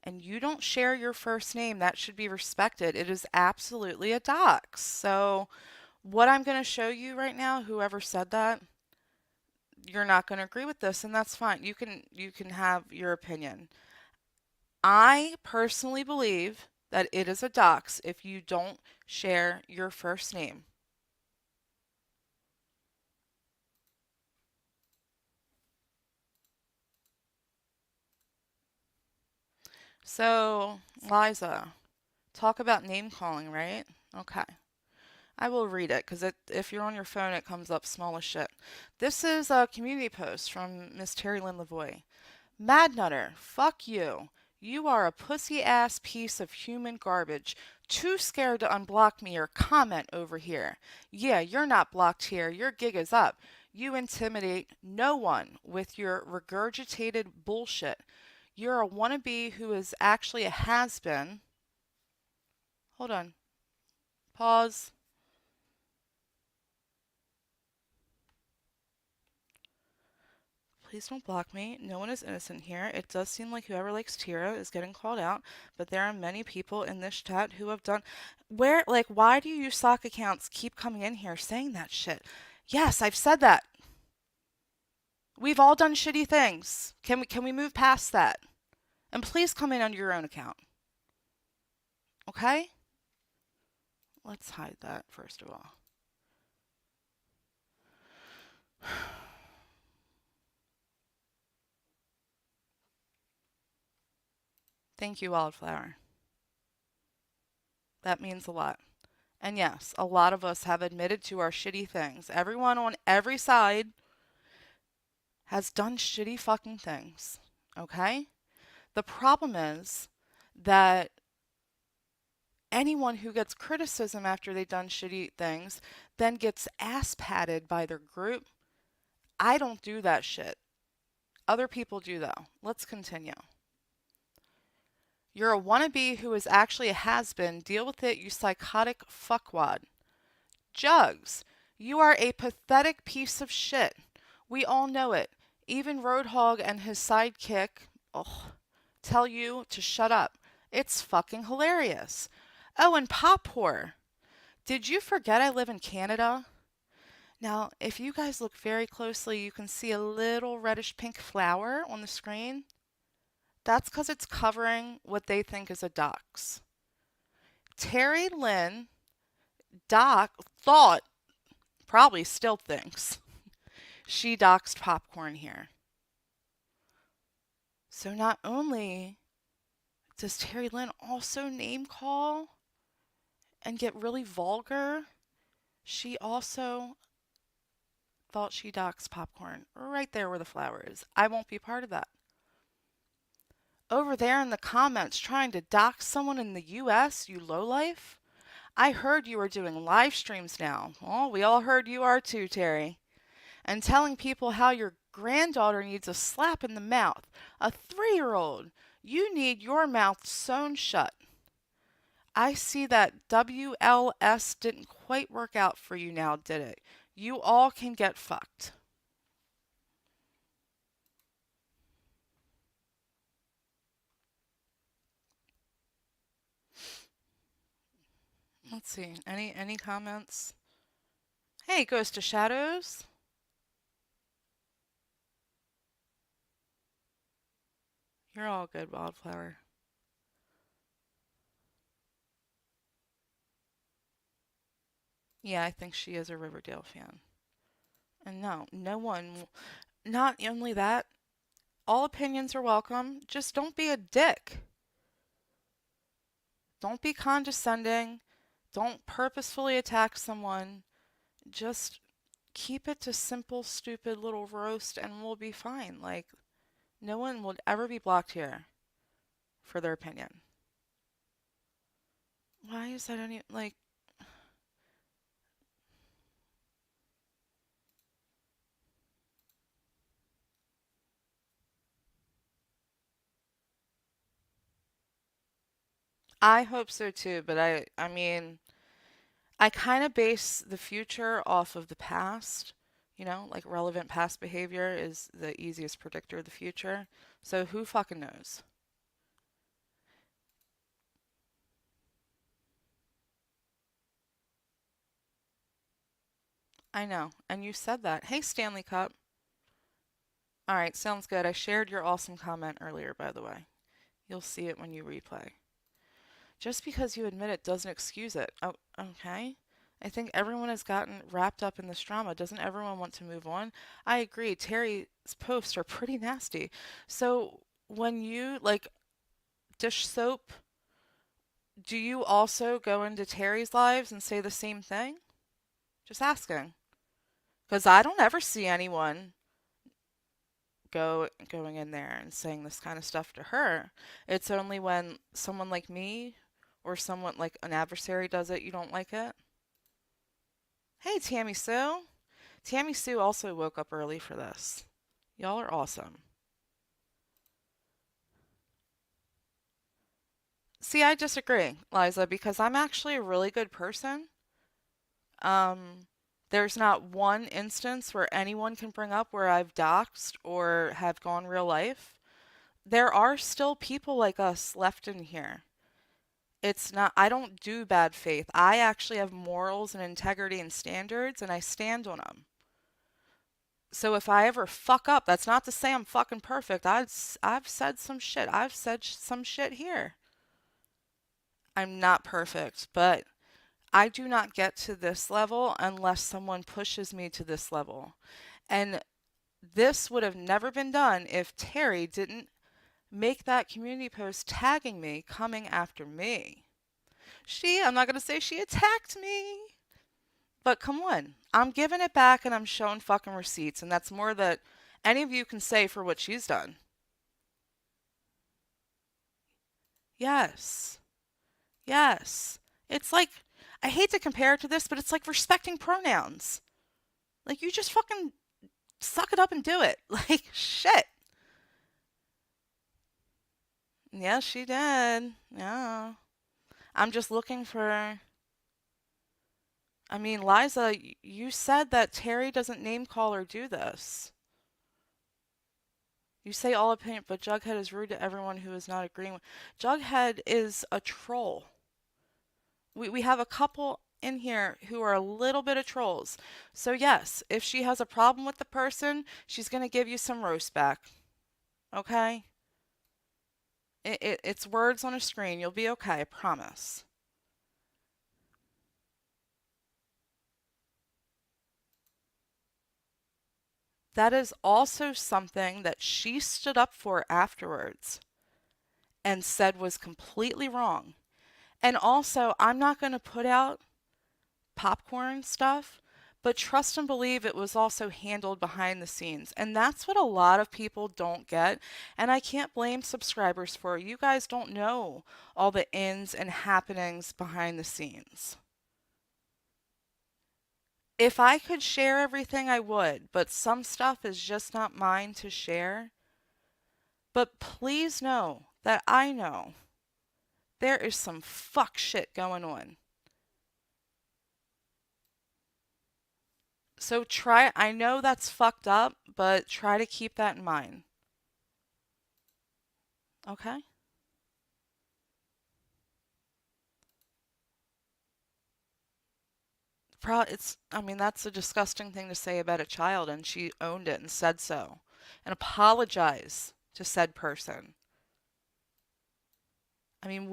and you don't share your first name, that should be respected. It is absolutely a dox. So, what I'm going to show you right now, whoever said that, you're not going to agree with this, and that's fine. You can have your opinion. I personally believe that it is a dox if you don't share your first name. So, Liza, talk about name calling, right? Okay. I will read it because if you're on your phone, it comes up small as shit. This is a community post from Miss Terry Lynn Lavoie. Mad Nutter, fuck you. You are a pussy ass piece of human garbage. Too scared to unblock me or comment over here. Yeah, you're not blocked here. Your gig is up. You intimidate no one with your regurgitated bullshit. You're a wannabe who is actually a has been. Hold on. Pause. Please don't block me. No one is innocent here. It does seem like whoever likes Tira is getting called out, but there are many people in this chat who have done. Why do you sock accounts keep coming in here saying that shit? Yes, I've said that. We've all done shitty things. Can we move past that? And please come in under your own account. Okay? Let's hide that first of all. Thank you, Wildflower. That means a lot. And yes, a lot of us have admitted to our shitty things. Everyone on every side has done shitty fucking things. Okay? The problem is that anyone who gets criticism after they've done shitty things then gets ass patted by their group. I don't do that shit. Other people do, though. Let's continue. You're a wannabe who is actually a has-been. Deal with it, you psychotic fuckwad. Jugs, you are a pathetic piece of shit. We all know it. Even Roadhog and his sidekick tell you to shut up. It's fucking hilarious. Oh, and Pop Whore. Did you forget I live in Canada? Now, if you guys look very closely, you can see a little reddish pink flower on the screen. That's because it's covering what they think is a dox. Terry Lynn thought, probably still thinks, she doxed Popcorn here. So not only does Terry Lynn also name call and get really vulgar, she also thought she doxed Popcorn right there where the flower is. I won't be part of that. Over there in the comments trying to dox someone in the US, you lowlife. I heard you are doing live streams now. Well, we all heard you are too, Terry. And telling people how your granddaughter needs a slap in the mouth. A 3-year-old. You need your mouth sewn shut. I see that WLS didn't quite work out for you now, did it? You all can get fucked. Let's see. Any comments? Hey, Ghost to Shadows. You're all good, Wildflower. Yeah, I think she is a Riverdale fan. And no one, not only that, all opinions are welcome. Just don't be a dick. Don't be condescending. Don't purposefully attack someone. Just keep it to simple, stupid little roast and we'll be fine. Like, no one will ever be blocked here for their opinion. Why is that any, like, I hope so too, but I mean, I kind of base the future off of the past. Like relevant past behavior is the easiest predictor of the future. So who fucking knows? I know. And you said that. Hey, Stanley Cup. All right, sounds good. I shared your awesome comment earlier, by the way. You'll see it when you replay. Just because you admit it doesn't excuse it. Oh, okay. I think everyone has gotten wrapped up in this drama. Doesn't everyone want to move on? I agree. Terry's posts are pretty nasty. So when you like dish soap, do you also go into Terry's lives and say the same thing? Just asking. Because I don't ever see anyone going in there and saying this kind of stuff to her. It's only when someone like me or someone like an adversary does it, you don't like it. Hey, Tammy Sue. Tammy Sue also woke up early for this. Y'all are awesome. See, I disagree, Liza, because I'm actually a really good person. Um, there's not one instance where anyone can bring up where I've doxed or have gone real life. There are still people like us left in here. It's not, I don't do bad faith. I actually have morals and integrity and standards, and I stand on them. So if I ever fuck up, that's not to say I'm fucking perfect. I've said some shit. I've said some shit here. I'm not perfect, but I do not get to this level unless someone pushes me to this level. And this would have never been done if Terry didn't make that community post tagging me, coming after me. I'm not going to say she attacked me, but come on. I'm giving it back and I'm showing fucking receipts, and that's more that any of you can say for what she's done. Yes. Yes. It's like, I hate to compare it to this, but it's like respecting pronouns. Like, you just fucking suck it up and do it. Like, shit. Yeah, she did. Yeah. I'm just looking for. I mean, Liza, you said that Terry doesn't name call or do this. You say all opinion, but Jughead is rude to everyone who is not agreeing with. Jughead is a troll. We have a couple in here who are a little bit of trolls. So, yes, if she has a problem with the person, she's going to give you some roast back. Okay? It's words on a screen. You'll be okay, I promise. That is also something that she stood up for afterwards and said was completely wrong. And also, I'm not going to put out popcorn stuff, but trust and believe it was also handled behind the scenes. And that's what a lot of people don't get. And I can't blame subscribers for it. You guys don't know all the ins and happenings behind the scenes. If I could share everything, I would, but some stuff is just not mine to share. But please know that I know there is some fuck shit going on. So I know that's fucked up, but try to keep that in mind. Okay? I mean, that's a disgusting thing to say about a child, and she owned it and said so. And apologize to said person. I mean,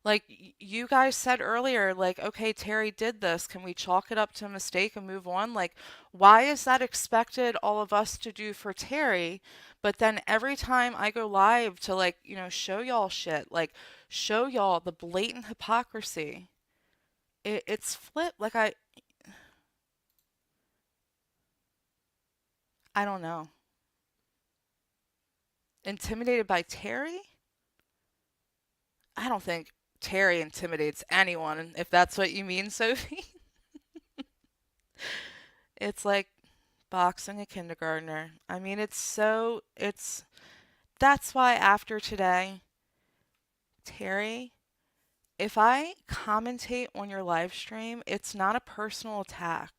like you guys said earlier, like, okay, Terry did this. Can we chalk it up to a mistake and move on? Like, why is that expected all of us to do for Terry? But then every time I go live to, like, show y'all shit, like, show y'all the blatant hypocrisy, it's flipped. Like, I don't know. Intimidated by Terry? I don't think Terry intimidates anyone, if that's what you mean, Sophie. It's like boxing a kindergartner. I mean, that's why after today, Terry, if I commentate on your live stream, it's not a personal attack,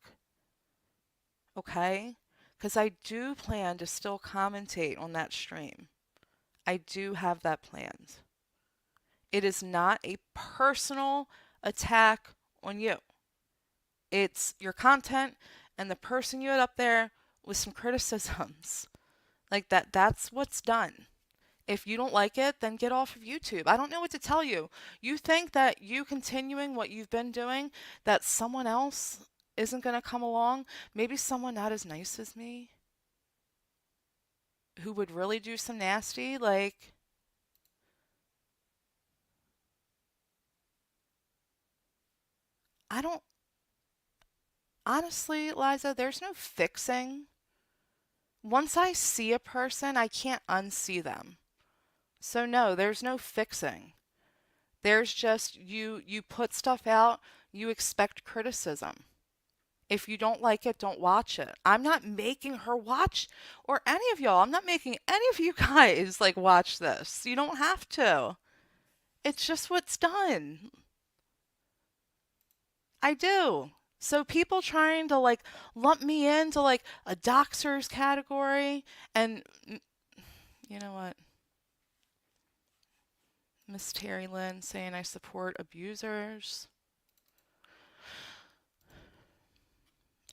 okay? Because I do plan to still commentate on that stream. I do have that planned. It is not a personal attack on you. It's your content and the person you had up there with some criticisms. Like that's what's done. If you don't like it, then get off of YouTube. I don't know what to tell you. You think that you continuing what you've been doing, that someone else isn't going to come along? Maybe someone not as nice as me who would really do some nasty, like, I don't, honestly, Liza, there's no fixing. Once I see a person, I can't unsee them. So no, there's no fixing. There's just you put stuff out, you expect criticism. If you don't like it, don't watch it. I'm not making her watch or any of y'all. I'm not making any of you guys like watch this. You don't have to. It's just what's done. I do. So people trying to like lump me into like a doxers category and you know what? Miss Terry Lynn saying I support abusers.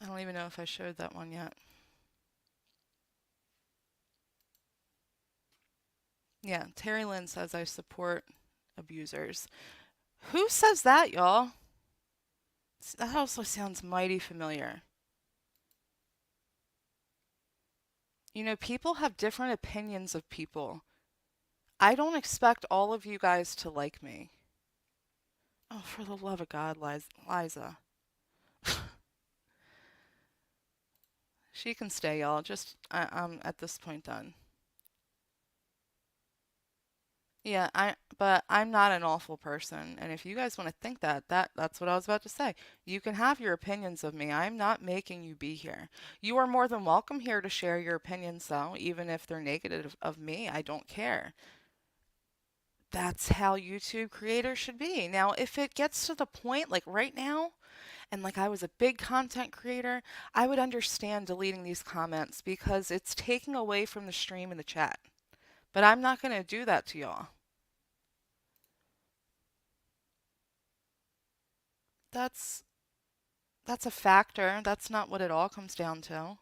I don't even know if I showed that one yet. Yeah, Terry Lynn says I support abusers. Who says that, y'all? That also sounds mighty familiar. You know, people have different opinions of people. I don't expect all of you guys to like me. Oh, for the love of God, Liza. She can stay, y'all. I'm at this point done. Yeah, but I'm not an awful person, and if you guys want to think that's what I was about to say. You can have your opinions of me. I'm not making you be here. You are more than welcome here to share your opinions, though, even if they're negative of me. I don't care. That's how YouTube creators should be. Now, if it gets to the point like right now, and like I was a big content creator, I would understand deleting these comments because it's taking away from the stream and the chat. But I'm not going to do that to y'all. That's that's a factor. That's not what it all comes down to.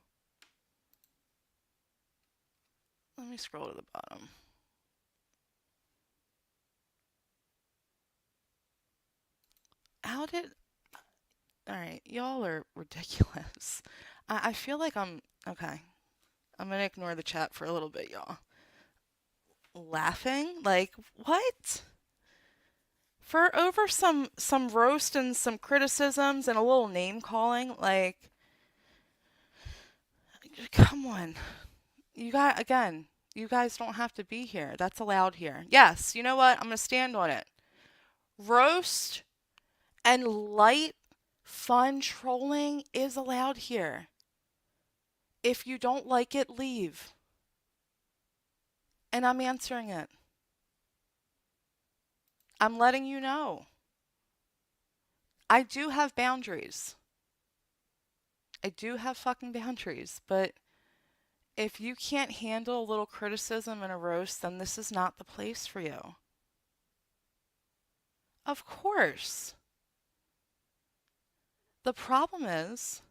Let me scroll to the bottom. How did... All right, y'all are ridiculous. I feel like I'm... Okay, I'm going to ignore the chat for a little bit, y'all. Laughing? Like, what? For over some roast and some criticisms and a little name calling, like, come on. You guys don't have to be here. That's allowed here. Yes, you know what? I'm going to stand on it. Roast and light, fun trolling is allowed here. If you don't like it, leave. And I'm answering it. I'm letting you know. I do have boundaries. I do have fucking boundaries, but if you can't handle a little criticism and a roast, then this is not the place for you. Of course. The problem is,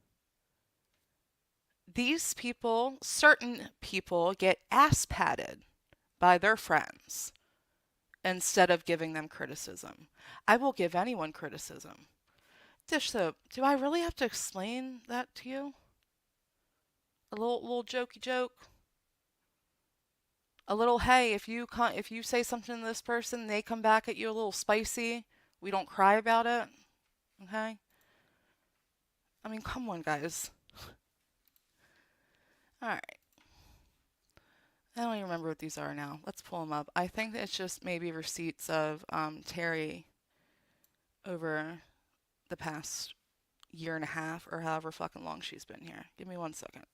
these people, certain people, get ass patted by their friends instead of giving them criticism. I will give anyone criticism. Dish soap, do I really have to explain that to you? A little jokey joke? A little, hey, if you say something to this person, they come back at you a little spicy. We don't cry about it, okay? I mean, come on, guys. All right. I don't even remember what these are now. Let's pull them up. I think it's just maybe receipts of Terry over the past year and a half or however fucking long she's been here. Give me 1 second.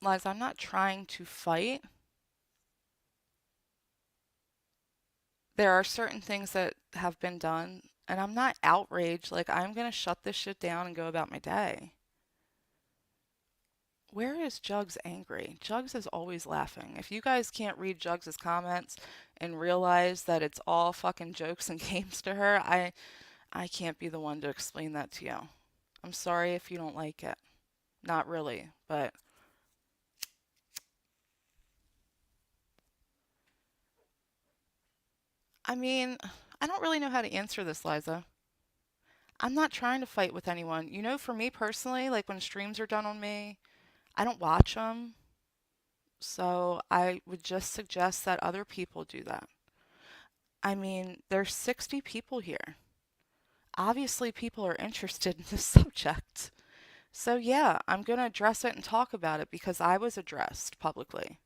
Liza, I'm not trying to fight. There are certain things that have been done, and I'm not outraged. Like, I'm gonna shut this shit down and go about my day. Where is Jugs angry? Jugs is always laughing. If you guys can't read Jugs's comments and realize that it's all fucking jokes and games to her, I can't be the one to explain that to you. I'm sorry if you don't like it. Not really, but I mean, I don't really know how to answer this, Liza. I'm not trying to fight with anyone. You know, for me personally, like when streams are done on me, I don't watch them. So I would just suggest that other people do that. I mean, there's 60 people here. Obviously, people are interested in this subject. So yeah, I'm going to address it and talk about it because I was addressed publicly.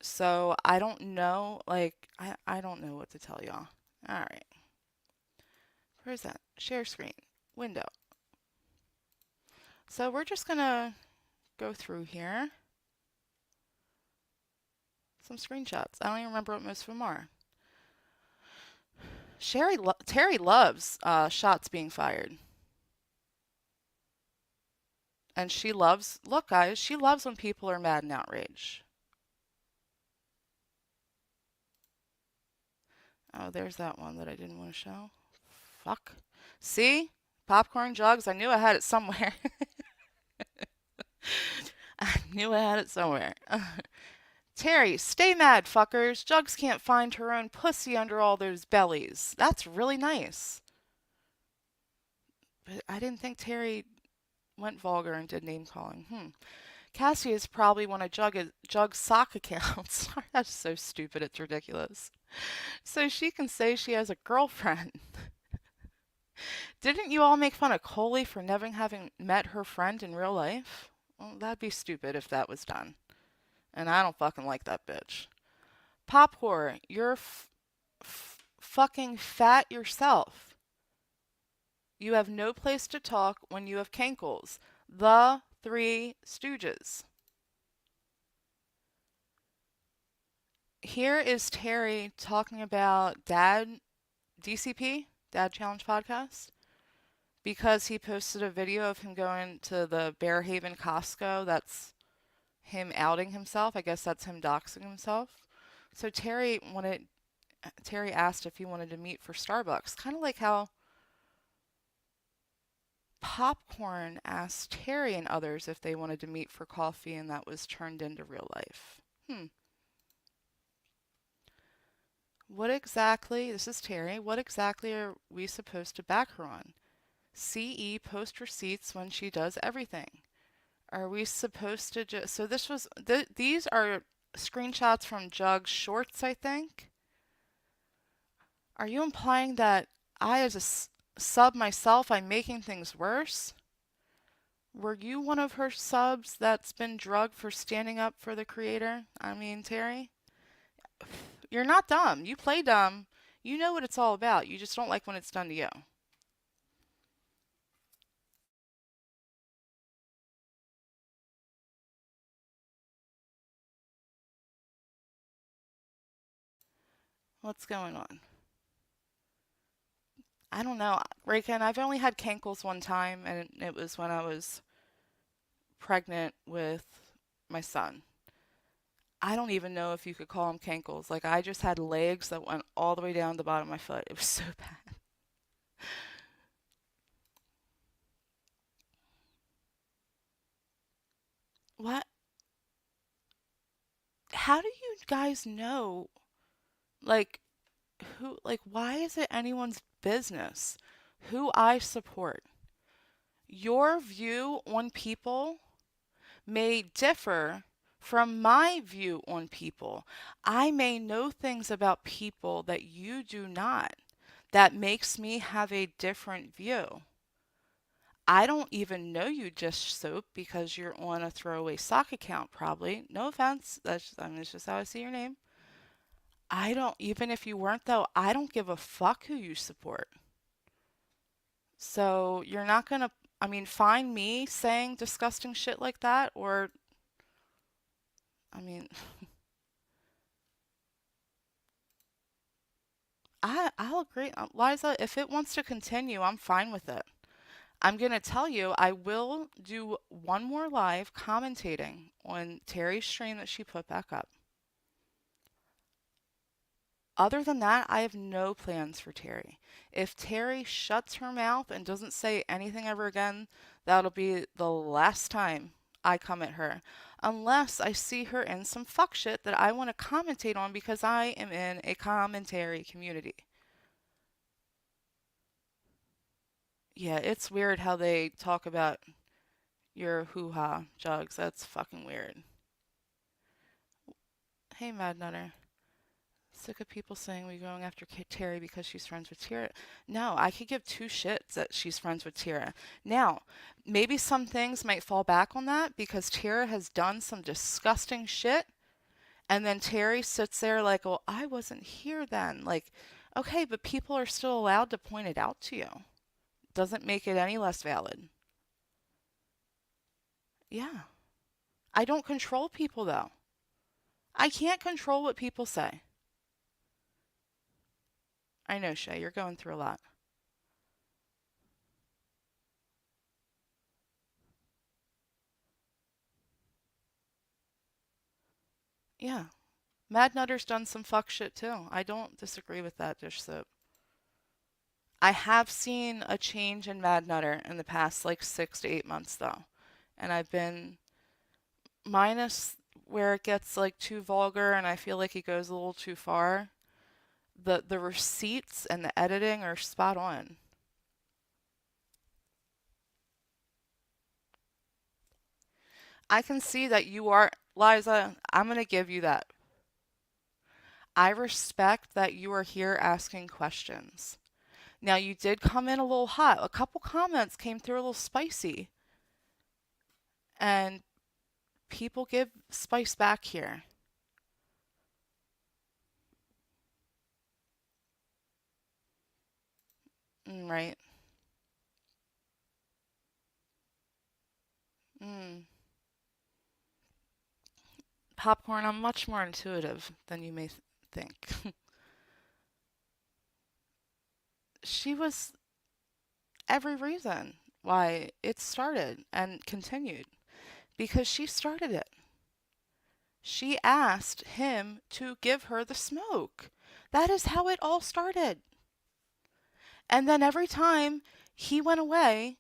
So I don't know, like, I don't know what to tell y'all. All right. Where is that? Share screen. Window. So we're just gonna go through here some screenshots. I don't even remember what most of them are. Terry loves shots being fired. And she loves, look guys, she loves when people are mad and outraged. Oh, there's that one that I didn't want to show. Fuck. See? Popcorn jugs. I knew I had it somewhere. I knew I had it somewhere. Terry, stay mad, fuckers. Jugs can't find her own pussy under all those bellies. That's really nice. But I didn't think Terry went vulgar and did name calling. Cassie is probably one of Jug's sock accounts. That's so stupid, it's ridiculous. So she can say she has a girlfriend. Didn't you all make fun of Coley for never having met her friend in real life? Well, that'd be stupid if that was done. And I don't fucking like that bitch. Pop whore, you're fucking fat yourself. You have no place to talk when you have cankles. The Three Stooges. Here is Terry talking about DCP, Dad Challenge Podcast, because he posted a video of him going to the Bear Haven Costco. That's him outing himself. I guess that's him doxing himself. So Terry asked if he wanted to meet for Starbucks, kind of like how Popcorn asked Terry and others if they wanted to meet for coffee, and that was turned into real life. What exactly, this is Terry, what exactly are we supposed to back her on? CE post receipts when she does everything. Are we supposed to just, so these are screenshots from Jug's shorts, I think. Are you implying that I, as a sub myself, I'm making things worse? Were you one of her subs that's been drugged for standing up for the creator? I mean, Terry, you're not dumb. You play dumb. You know what it's all about. You just don't like when it's done to you. What's going on? I don't know. Reagan, I've only had cankles one time, and it was when I was pregnant with my son. I don't even know if you could call them cankles. Like, I just had legs that went all the way down the bottom of my foot. It was so bad. What? How do you guys know? Like, why is it anyone's business who I support? Your view on people may differ from my view on people. I may know things about people that you do not. That makes me have a different view. I don't even know you, just soap, because you're on a throwaway sock account, probably. No offense. It's just how I see your name. I don't, even if you weren't though, I don't give a fuck who you support. So you're not gonna, I mean, find me saying disgusting shit like that, or, I mean, I'll agree. Liza, if it wants to continue, I'm fine with it. I'm gonna tell you, I will do one more live commentating on Terry's stream that she put back up. Other than that, I have no plans for Terry. If Terry shuts her mouth and doesn't say anything ever again, that'll be the last time I come at her. Unless I see her in some fuck shit that I want to commentate on because I am in a commentary community. Yeah, it's weird how they talk about your hoo-ha, Jugs. That's fucking weird. Hey, Mad Nutter. Sick of people saying we're going after Terry because she's friends with Tira. No, I could give two shits that she's friends with Tira. Now, maybe some things might fall back on that because Tira has done some disgusting shit, and then Terry sits there like, well, I wasn't here then. Like, okay, but people are still allowed to point it out to you. Doesn't make it any less valid. Yeah. I don't control people though. I can't control what people say. I know, Shay, you're going through a lot. Yeah. Mad Nutter's done some fuck shit too. I don't disagree with that, Dish Soap. I have seen a change in Mad Nutter in the past like 6 to 8 months though. And I've been minus where it gets like too vulgar and I feel like he goes a little too far. The receipts and the editing are spot on. I can see that you are, Liza, I'm going to give you that. I respect that you are here asking questions. Now, you did come in a little hot. A couple comments came through a little spicy, and people give spice back here. Right? Mm. Popcorn, I'm much more intuitive than you may think. She was every reason why it started and continued because she started it. She asked him to give her the smoke. That is how it all started. And then every time he went away,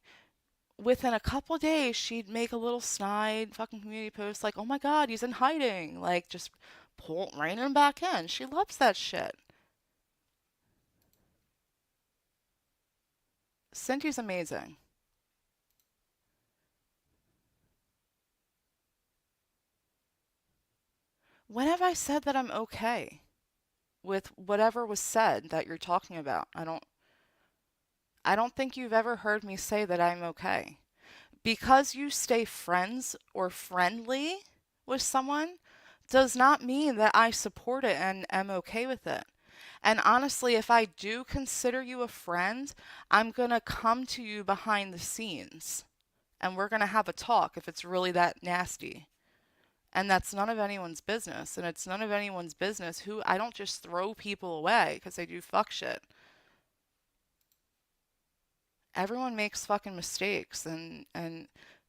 within a couple days, she'd make a little snide fucking community post like, oh my God, he's in hiding. Like, just rein him back in. She loves that shit. Cindy's amazing. When have I said that I'm okay with whatever was said that you're talking about? I don't think you've ever heard me say that I'm okay. Because you stay friends or friendly with someone does not mean that I support it and am okay with it. And honestly, if I do consider you a friend, I'm going to come to you behind the scenes and we're going to have a talk if it's really that nasty. And that's none of anyone's business. And it's none of anyone's business who I don't just throw people away because they do fuck shit. Everyone makes fucking mistakes and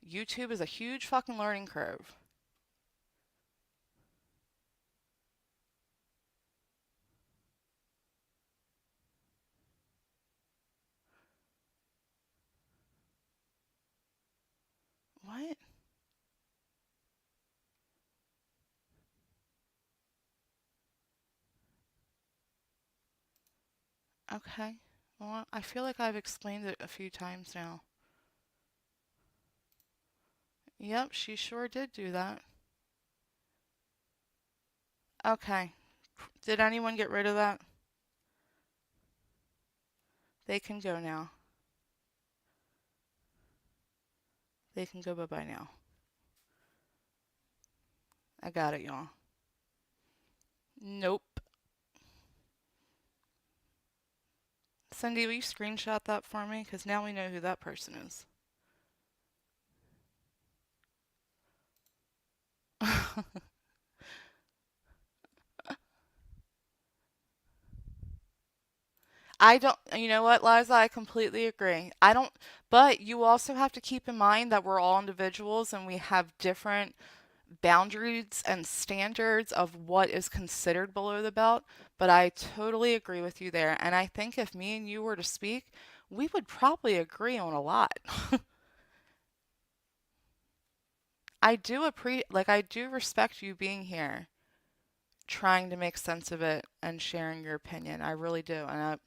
YouTube is a huge fucking learning curve. What? Okay. Well, I feel like I've explained it a few times now. Yep, she sure did do that. Okay. Did anyone get rid of that? They can go now. They can go bye-bye now. I got it, y'all. Nope. Cindy, will you screenshot that for me? Because now we know who that person is. I don't, you know what, Liza? I completely agree. I don't, but you also have to keep in mind that we're all individuals and we have different boundaries and standards of what is considered below the belt. But I totally agree with you there. And I think if me and you were to speak, we would probably agree on a lot. I do respect you being here, trying to make sense of it and sharing your opinion. I really do. And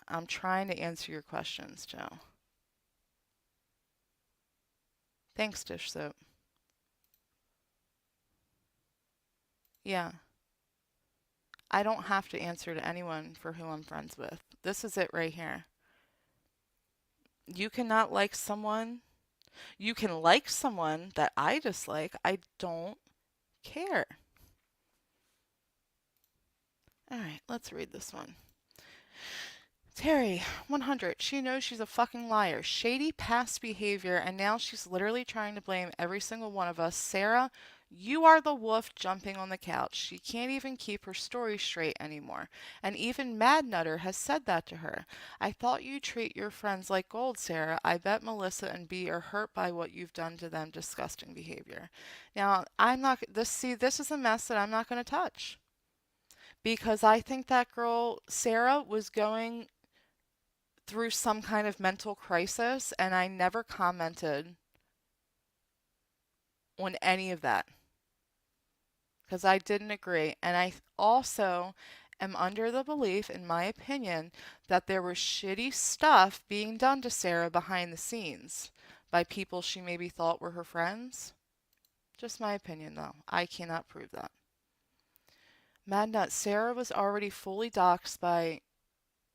I'm trying to answer your questions, Joe. Thanks, Dish Soap. Yeah, I don't have to answer to anyone for who I'm friends with. This is it right here. You cannot like someone. You can like someone that I dislike. I don't care. All right, let's read this one. Terry, 100. She knows she's a fucking liar. Shady past behavior, and now she's literally trying to blame every single one of us. Sarah, you are the wolf jumping on the couch. She can't even keep her story straight anymore. And even Mad Nutter has said that to her. I thought you treat your friends like gold, Sarah. I bet Melissa and B are hurt by what you've done to them. Disgusting behavior. Now, I'm not this see this is a mess that I'm not going to touch because I think that girl Sarah was going through some kind of mental crisis, and I never commented on any of that because I didn't agree. And I also am under the belief, in my opinion, that there was shitty stuff being done to Sarah behind the scenes by people she maybe thought were her friends. Just my opinion, though. I cannot prove that. Mad Nut, Sarah was already fully doxxed by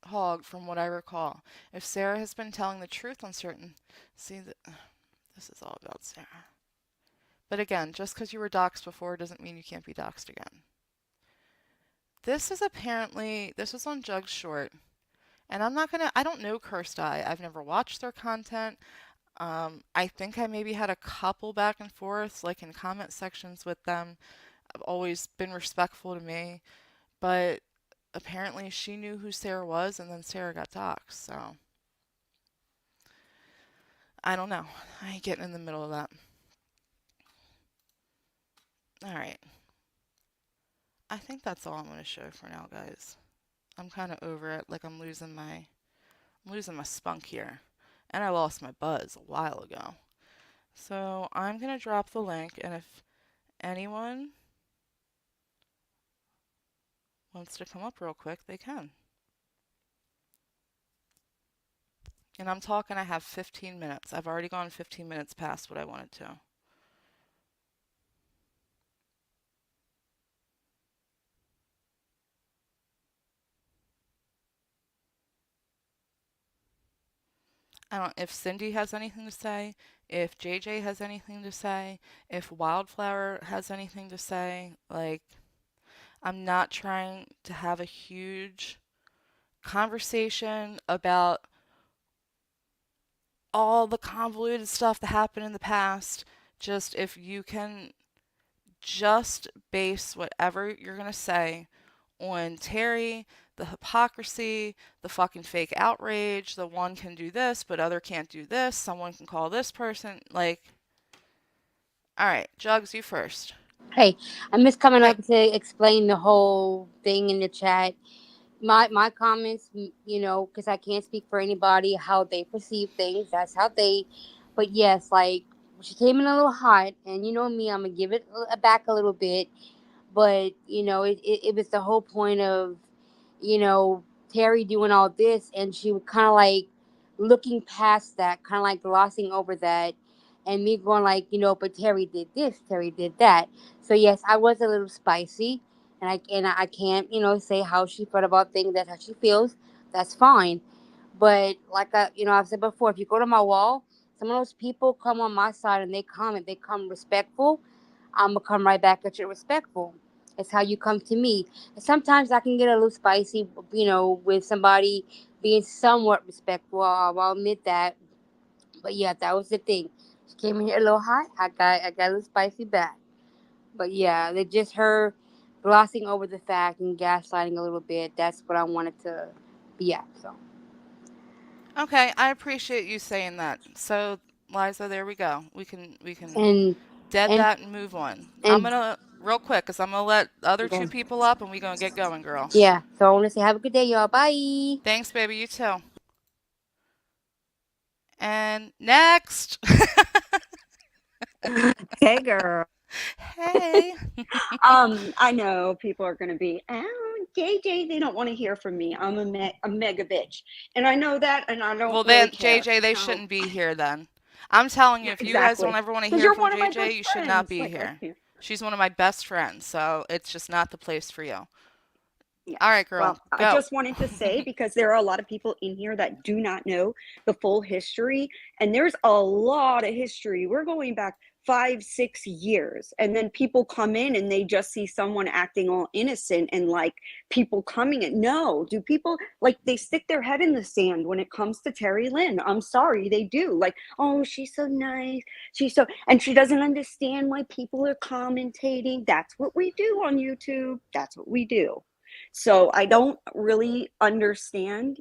Hogg, from what I recall. If Sarah has been telling the truth on certain. See, this is all about Sarah. But again, just because you were doxxed before doesn't mean you can't be doxxed again. This was on Jug's Short. And I don't know Cursed Eye. I've never watched their content. I think I maybe had a couple back and forths, like in comment sections with them. I've always been respectful to me. But apparently she knew who Sarah was, and then Sarah got doxxed. So I don't know. I ain't getting in the middle of that. All right. I think that's all I'm going to show for now, guys. I'm kind of over it. Like I'm losing my spunk here. And I lost my buzz a while ago. So I'm going to drop the link, and if anyone wants to come up real quick, they can. And I'm talking, I have 15 minutes. I've already gone 15 minutes past what I wanted to. I don't if Cindy has anything to say, if JJ has anything to say, if Wildflower has anything to say. Like, I'm not trying to have a huge conversation about all the convoluted stuff that happened in the past. Just if you can just base whatever you're going to say on Terry, the hypocrisy, the fucking fake outrage, the one can do this, but other can't do this, someone can call this person. Like, all right, Jugs, you first. Hey, I'm just coming Hey, up to explain the whole thing in the chat. My comments, because I can't speak for anybody how they perceive things. That's how they. But yes, like she came in a little hot, and you know me, I'm gonna give it back a little bit. But it was the whole point of you know Terry doing all this, and she was kind of like looking past that, kind of like glossing over that, and me going like, but Terry did this, Terry did that. So yes, I was a little spicy, and I can't say how she felt about things. That's how she feels. That's fine. But like I've said before, if you go to my wall, some of those people come on my side and they comment. They come respectful. I'm gonna come right back at you respectful. It's how you come to me. And sometimes I can get a little spicy, with somebody being somewhat respectful. I'll admit that. But yeah, that was the thing. She came in here a little hot. I got a little spicy back. But yeah, they just her glossing over the fact and gaslighting a little bit. That's what I wanted to be at. So okay, I appreciate you saying that. So, Liza, there we go. We can and dead and that and move on. I'm and gonna real quick, cause I'm gonna let the other two okay. people up, and we gonna get going, girl. Yeah. So I want to say have a good day, y'all. Bye. Thanks, baby. You too. And next. Hey, girl. Hey. I know people are going to be, oh, JJ, they don't want to hear from me. I'm a mega bitch. And I know that, and I don't Well, really then, care. JJ, they So, shouldn't be here then. I'm telling you, yeah, if you guys don't exactly. ever want to Because hear you're from one of my JJ, best you should not friends. be Like, here. yeah. She's one of my best friends, so it's just not the place for you. Yeah. All right, girl, Well, I go. just wanted to say because there are a lot of people in here that do not know the full history, and there's a lot of history. We're going back 5, 6 years, and then people come in and they just see someone acting all innocent, and like people coming in. No, do people, like, they stick their head in the sand when it comes to Terry Lynn? I'm sorry, they do. Like, oh, she's so nice, she's so, and she doesn't understand why people are commentating. That's what we do on YouTube. That's what we do. So I don't really understand,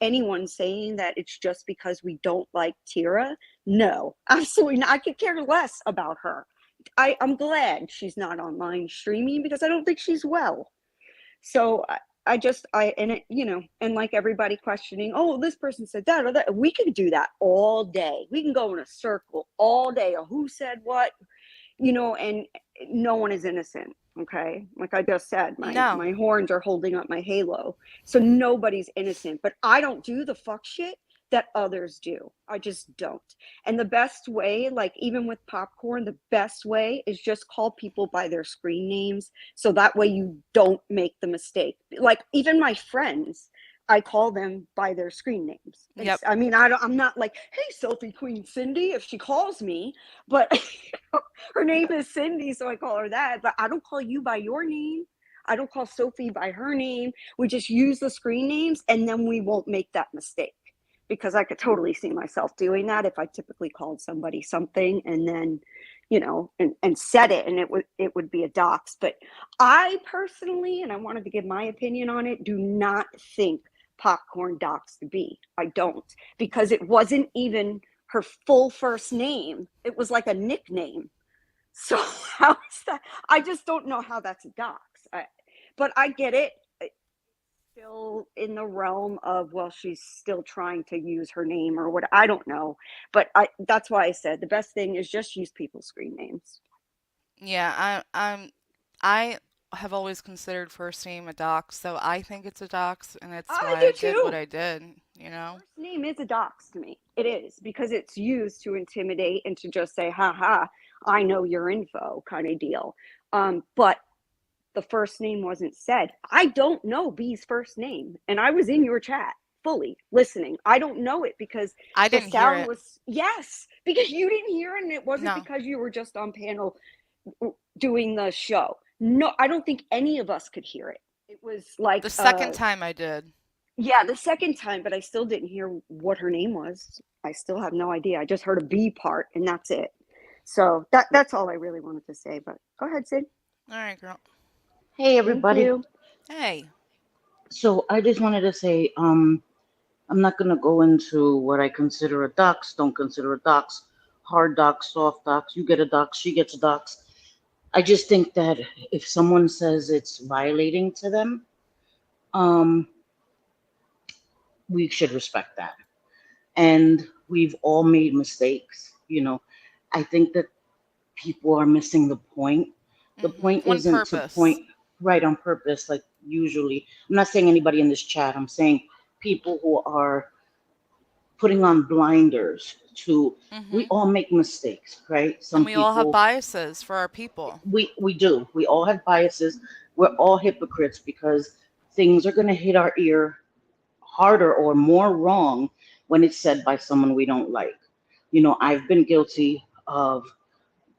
anyone saying that it's just because we don't like Tira. No, absolutely not. I could care less about her. I'm glad she's not online streaming because I don't think she's well. So I just, and it, and like everybody questioning, oh, this person said that or that. We can do that all day. We can go in a circle all day of who said what, and no one is innocent. Okay. Like I just said, No. my horns are holding up my halo. So nobody's innocent, but I don't do the fuck shit that others do. I just don't. And the best way, like even with popcorn, the best way is just call people by their screen names. So that way you don't make the mistake. Like even my friends, I call them by their screen names. Yep. I mean, I'm not like, hey, Sophie Queen Cindy, if she calls me, but her name is Cindy, so I call her that. But I don't call you by your name. I don't call Sophie by her name. We just use the screen names, and then we won't make that mistake. Because I could totally see myself doing that if I typically called somebody something and then, and said it, and it would be a dox. But I personally, and I wanted to give my opinion on it, do not think Popcorn doxed B. I don't, because it wasn't even her full first name. It was like a nickname. So how is that? I just don't know how that's a dox. But I get it. Still in the realm of, well, she's still trying to use her name or what, I don't know. But that's why I said the best thing is just use people's screen names. Yeah, I have always considered first name a dox, so I think it's a dox, and it's I why do I did what too. I did, you know? First name is a dox to me. It is, because it's used to intimidate and to just say, ha ha, I know your info kind of deal. But the first name wasn't said. I don't know B's first name. And I was in your chat fully listening. I don't know it because I the didn't hear sound it. was, yes, because you didn't hear it, and it wasn't No. because you were just on panel doing the show. No, I don't think any of us could hear it. It was The like, second time I did. yeah, the second time, but I still didn't hear what her name was. I still have no idea. I just heard a B part, and that's it. So that's all I really wanted to say. But go ahead, Sid. All right, girl. Hey Thank everybody. you. Hey. So I just wanted to say, I'm not gonna go into what I consider a dox, don't consider a dox, hard dox, soft dox, you get a dox, she gets a dox. I just think that if someone says it's violating to them, um, we should respect that. And we've all made mistakes. I think that people are missing the point. The point On isn't to purpose. point right on purpose, like usually. I'm not saying anybody in this chat. I'm saying people who are putting on blinders to. We Mm-hmm. all make mistakes, right? And Some we all have people biases for our people. we do. We all have biases. We're all hypocrites because things are going to hit our ear harder or more wrong when it's said by someone we don't like. I've been guilty of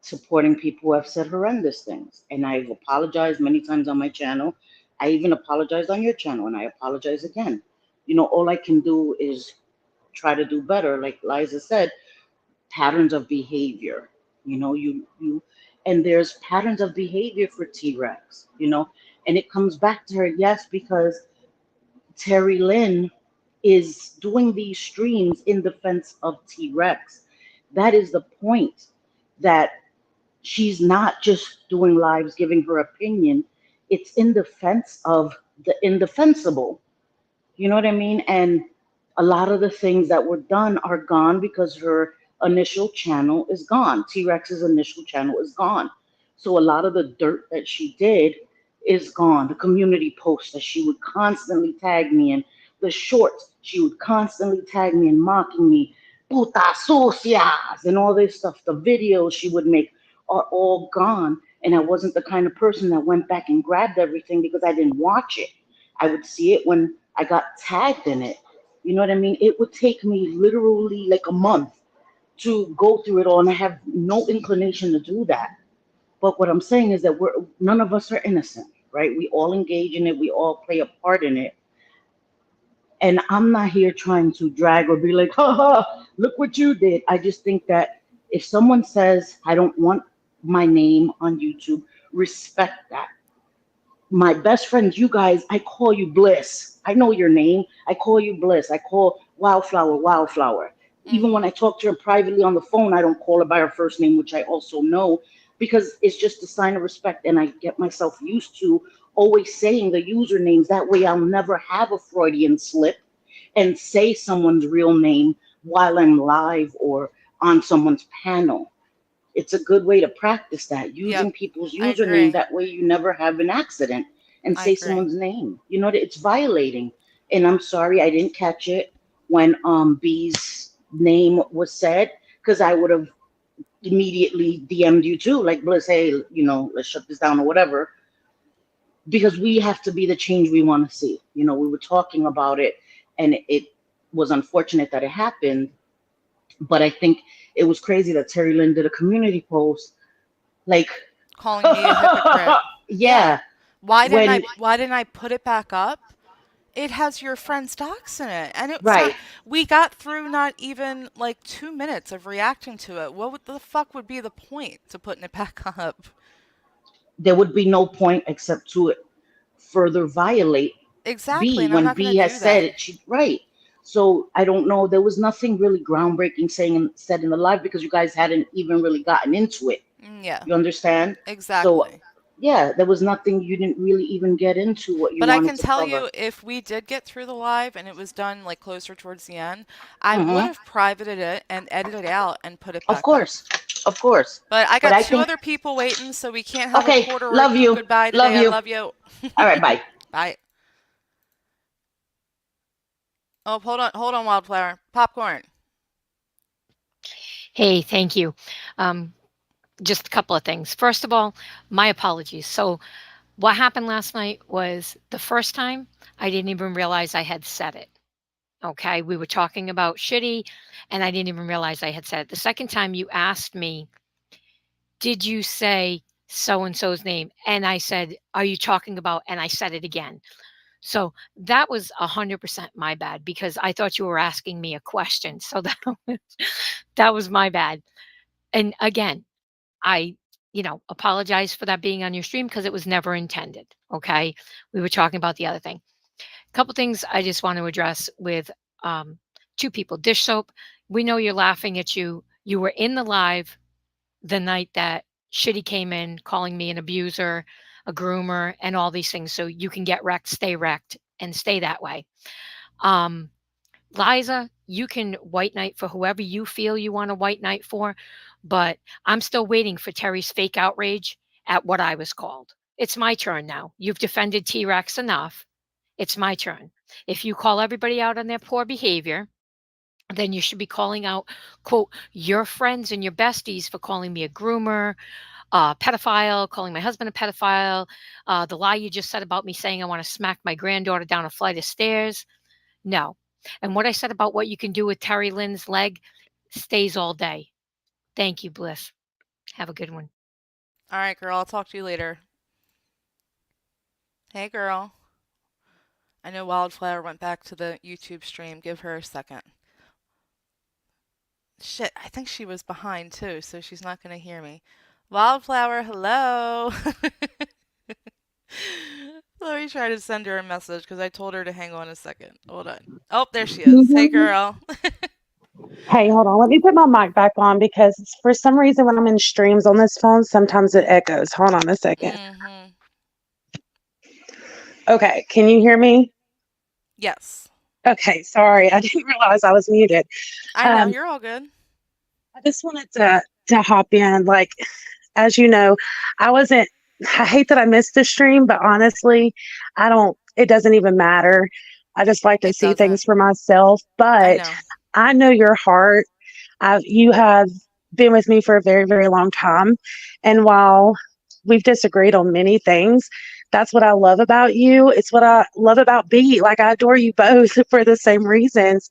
supporting people who have said horrendous things. And I've apologized many times on my channel. I even apologized on your channel, and I apologize again. All I can do is try to do better. Like Liza said, patterns of behavior. And there's patterns of behavior for T-Rex, and it comes back to her, yes, because Terry Lynn is doing these streams in defense of T-Rex. That is the point, that she's not just doing lives giving her opinion. It's in defense of the indefensible. You know what I mean? And a lot of the things that were done are gone because her initial channel is gone. T Rex's initial channel is gone. So a lot of the dirt that she did is gone. The community posts that she would constantly tag me in, the shorts she would constantly tag me and mocking me, puta sucias, and all this stuff. The videos she would make are all gone. And I wasn't the kind of person that went back and grabbed everything because I didn't watch it. I would see it when I got tagged in it. You know what I mean? It would take me literally like a month to go through it all, and I have no inclination to do that. But what I'm saying is that none of us are innocent, right? We all engage in it, we all play a part in it. And I'm not here trying to drag or be like, ha ha, look what you did. I just think that if someone says, I don't want my name on YouTube, respect that. My best friends, you guys, I call you Bliss. I know your name. I call you Bliss. I call Wildflower, Wildflower. Even when Mm-hmm. I talk to her privately on the phone, I don't call her by her first name, which I also know, because it's just a sign of respect. And I get myself used to always saying the usernames. That way I'll never have a Freudian slip and say someone's real name while I'm live or on someone's panel. It's a good way to practice that, Yep. using people's I username. agree. That way you never have an accident and I say agree. someone's name. You know, it's violating. And I'm sorry I didn't catch it when B's name was said, because I would have immediately DM'd you too, like, Bliss, hey, let's shut this down or whatever, because we have to be the change we want to see. We were talking about it, and it was unfortunate that it happened, but I think it was crazy that Terry Lynn did a community post like, Calling me a hypocrite. Yeah. yeah, Why didn't I when, why didn't I put it back up? It has your friend's docs in it. And it's not right, we got through not even like 2 minutes of reacting to it. The fuck would be the point to putting it back up? there would be no point except to further violate Exactly, B and I'm when not gonna B has do said that. it. Right. So I don't know. There was nothing really groundbreaking said in the live, because you guys hadn't even really gotten into it. Yeah, You understand? So exactly. yeah, there was nothing. You didn't really even get into what you But I wanted can to tell cover. you, if we did get through the live and it was done like closer towards the end, I would Hmm. have privated it and edited it out and put it Of back up. course, of course. But I But got I two think, other people waiting, so we can't have a okay, Puerto love Rican you, goodbye love today. I you. love you. All right, bye. Bye. Oh, hold on, Wildflower. Popcorn. Hey, thank you. Um, just a couple of things. First of all, my apologies. So, what happened last night was the first time I didn't even realize I had said it. Okay. We were talking about shitty, and I didn't even realize I had said it. The second time you asked me, did you say so and so's name? And I said, are you talking about? And I said it again. So that was 100% my bad because I thought you were asking me a question. So that was my bad. And again, I, apologize for that being on your stream because it was never intended. Okay. We were talking about the other thing. A couple things I just want to address with um, two people. Dish soap, we know you're laughing at you. You were in the live the night that Shitty came in calling me an abuser, a groomer, and all these things. So you can get wrecked, and stay that way. Um, Liza, you can white knight for whoever you feel you want a white knight for, but I'm still waiting for Terry's fake outrage at what I was called. It's my turn now. You've defended T Rex enough. It's my turn. If you call everybody out on their poor behavior, then you should be calling out, quote, your friends and your besties for calling me a groomer, pedophile, calling my husband a pedophile, the lie you just said about me saying I want to smack my granddaughter down a flight of stairs. No. And what I said about what you can do with Terry Lynn's leg stays all day. Thank you, Bliss. Have a good one. All right, girl. I'll talk to you later. Hey, girl. I know Wildflower went back to the YouTube stream. Give her a second. Shit, I think she was behind too, so she's not going to hear me. Wildflower, hello. Let me try to send her a message because I told her to hang on a second. Hold on. Oh, there she Can you is. hear Hey, me? girl. Hey, hold on. Let me put my mic back on because for some reason when I'm in streams on this phone, sometimes it echoes. Hold on a second. Mm-hmm. Okay, can you hear me? Yes. Okay, sorry. I didn't realize I was muted. I know, Um, you're all good. I just wanted to hop in. Like, as you know, I hate that I missed the stream, but honestly, it doesn't even matter. I just like to It see doesn't. things for myself. I But know. I know your heart. You have been with me for a very, very long time. And while we've disagreed on many things, that's what I love about you. It's what I love about B. Like, I adore you both for the same reasons,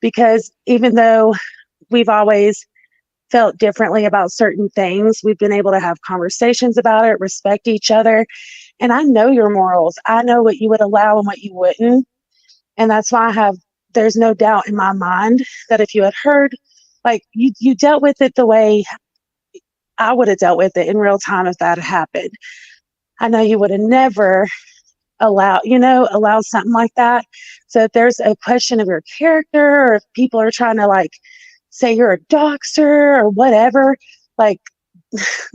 because even though we've always felt differently about certain things. We've been able to have conversations about it, respect each other. And I know your morals. I know what you would allow and what you wouldn't. And that's why there's no doubt in my mind that if you had heard, like you dealt with it the way I would have dealt with it in real time if that had happened. I know you would have never allowed something like that. So if there's a question of your character, or if people are trying to like say you're a doxer or whatever, like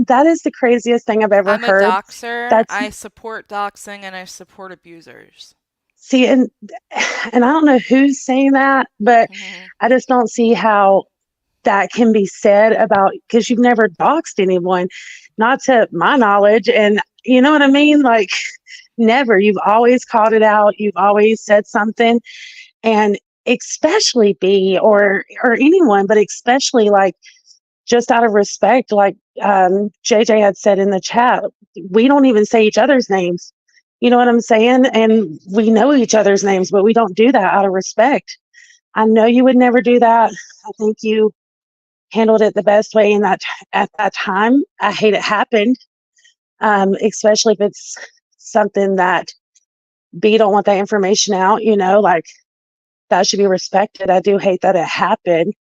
that is the craziest thing I've ever I'm a heard. doxer. That's I support doxing and I support abusers. see, and I don't know who's saying that, but I just don't see how that can be said about, because you've never doxed anyone, not to my knowledge. And you know what I mean? Like, never. You've always called it out. You've always said something. And especially B or anyone, but especially like just out of respect, like JJ had said in the chat, we don't even say each other's names. You know what I'm saying? And we know each other's names, but we don't do that out of respect. I know you would never do that. I think you handled it the best way in that at that time. I hate it happened, especially if it's something that B don't want that information out. Like that should be respected. I do hate that it happened,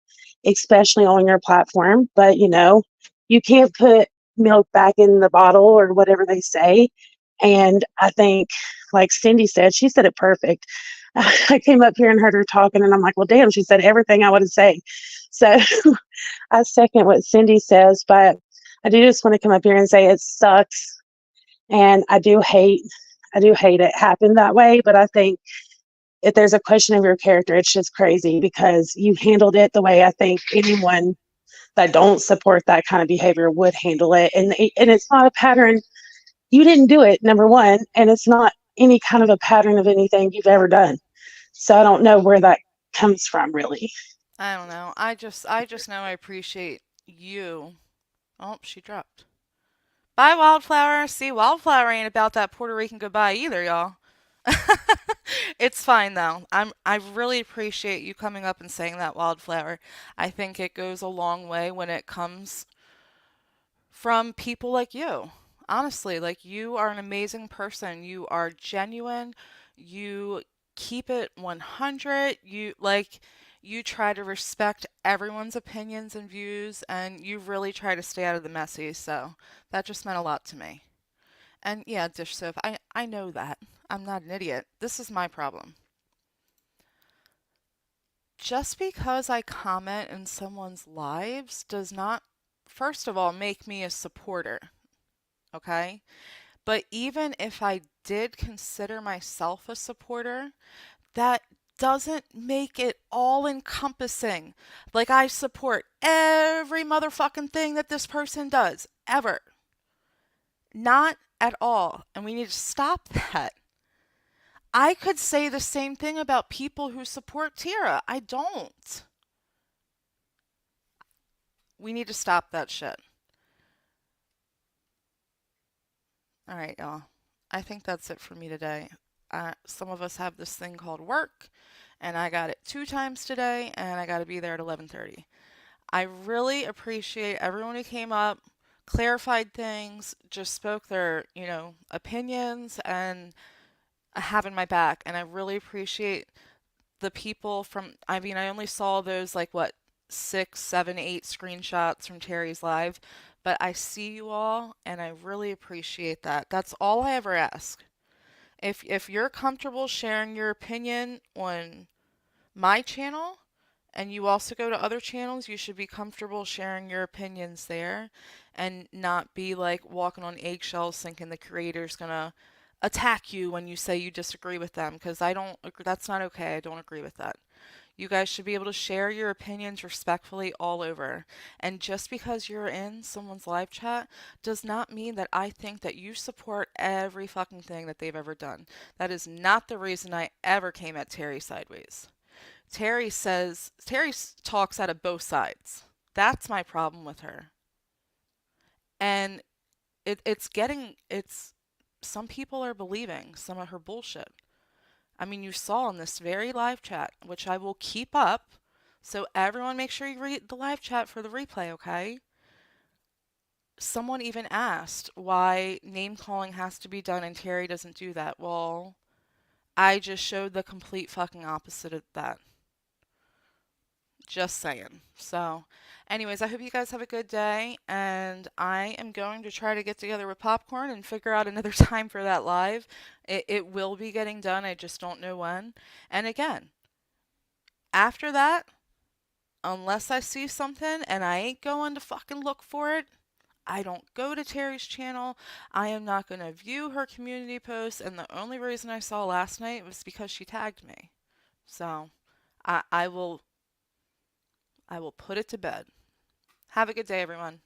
especially on your platform. But you can't put milk back in the bottle or whatever they say. And I think, like Cindy said, she said it perfect. I came up here and heard her talking, and I'm like, well, damn, she said everything I would say. So I second what Cindy says, but I do just want to come up here and say it sucks, and I do hate it happened that way. But I think if there's a question of your character, it's just crazy because you handled it the way I think anyone that don't support that kind of behavior would handle it, and it's not a pattern. You didn't do it, number one, and it's not any kind of a pattern of anything you've ever done. So I don't know where that comes from, really. I don't know. I just know I appreciate you. Oh, she dropped. Bye, Wildflower. See, Wildflower ain't about that Puerto Rican goodbye either, y'all. It's fine though. I really appreciate you coming up and saying that, Wildflower. I think it goes a long way when it comes from people like you. Honestly, like you are an amazing person. You are genuine. You keep it 100. You try to respect everyone's opinions and views, and you really try to stay out of the messy. So that just meant a lot to me. And yeah, dish soap, I know that. I'm not an idiot. This is my problem. Just because I comment in someone's lives does not, first of all, make me a supporter, okay? But even if I did consider myself a supporter, that doesn't make it all encompassing. Like I support every motherfucking thing that this person does, ever. Not at all. And we need to stop that. I could say the same thing about people who support Tira. I don't. We need to stop that shit. All right, y'all. I think that's it for me today. Some of us have this thing called work, and I got it 2 times today, and I got to be there at 11:30. I really appreciate everyone who came up, clarified things, just spoke their, opinions, and having my back. And I really appreciate the people from, I mean, I only saw those like what, 6, 7, 8 screenshots from Terry's live, but I see you all and I really appreciate that. That's all I ever ask. If you're comfortable sharing your opinion on my channel and you also go to other channels, you should be comfortable sharing your opinions there and not be like walking on eggshells thinking the creator's gonna attack you when you say you disagree with them, because I don't that's not okay. I don't agree with that. You guys should be able to share your opinions respectfully all over. And just because you're in someone's live chat does not mean that I think that you support every fucking thing that they've ever done. That is not the reason I ever came at Terry sideways. Terry talks out of both sides. That's my problem with her. And it's some people are believing some of her bullshit. I mean, you saw in this very live chat, which I will keep up So everyone make sure you read the live chat for the replay, okay? Someone even asked why name calling has to be done and Terry doesn't do that. Well, I just showed the complete fucking opposite of that. Just saying. So, anyways, I hope you guys have a good day, and I am going to try to get together with Popcorn and figure out another time for that live. It will be getting done, I just don't know when. And again, after that, unless I see something and I ain't going to fucking look for it, I don't go to Terry's channel. I am not going to view her community posts, and the only reason I saw last night was because she tagged me. So, I will put it to bed. Have a good day, everyone.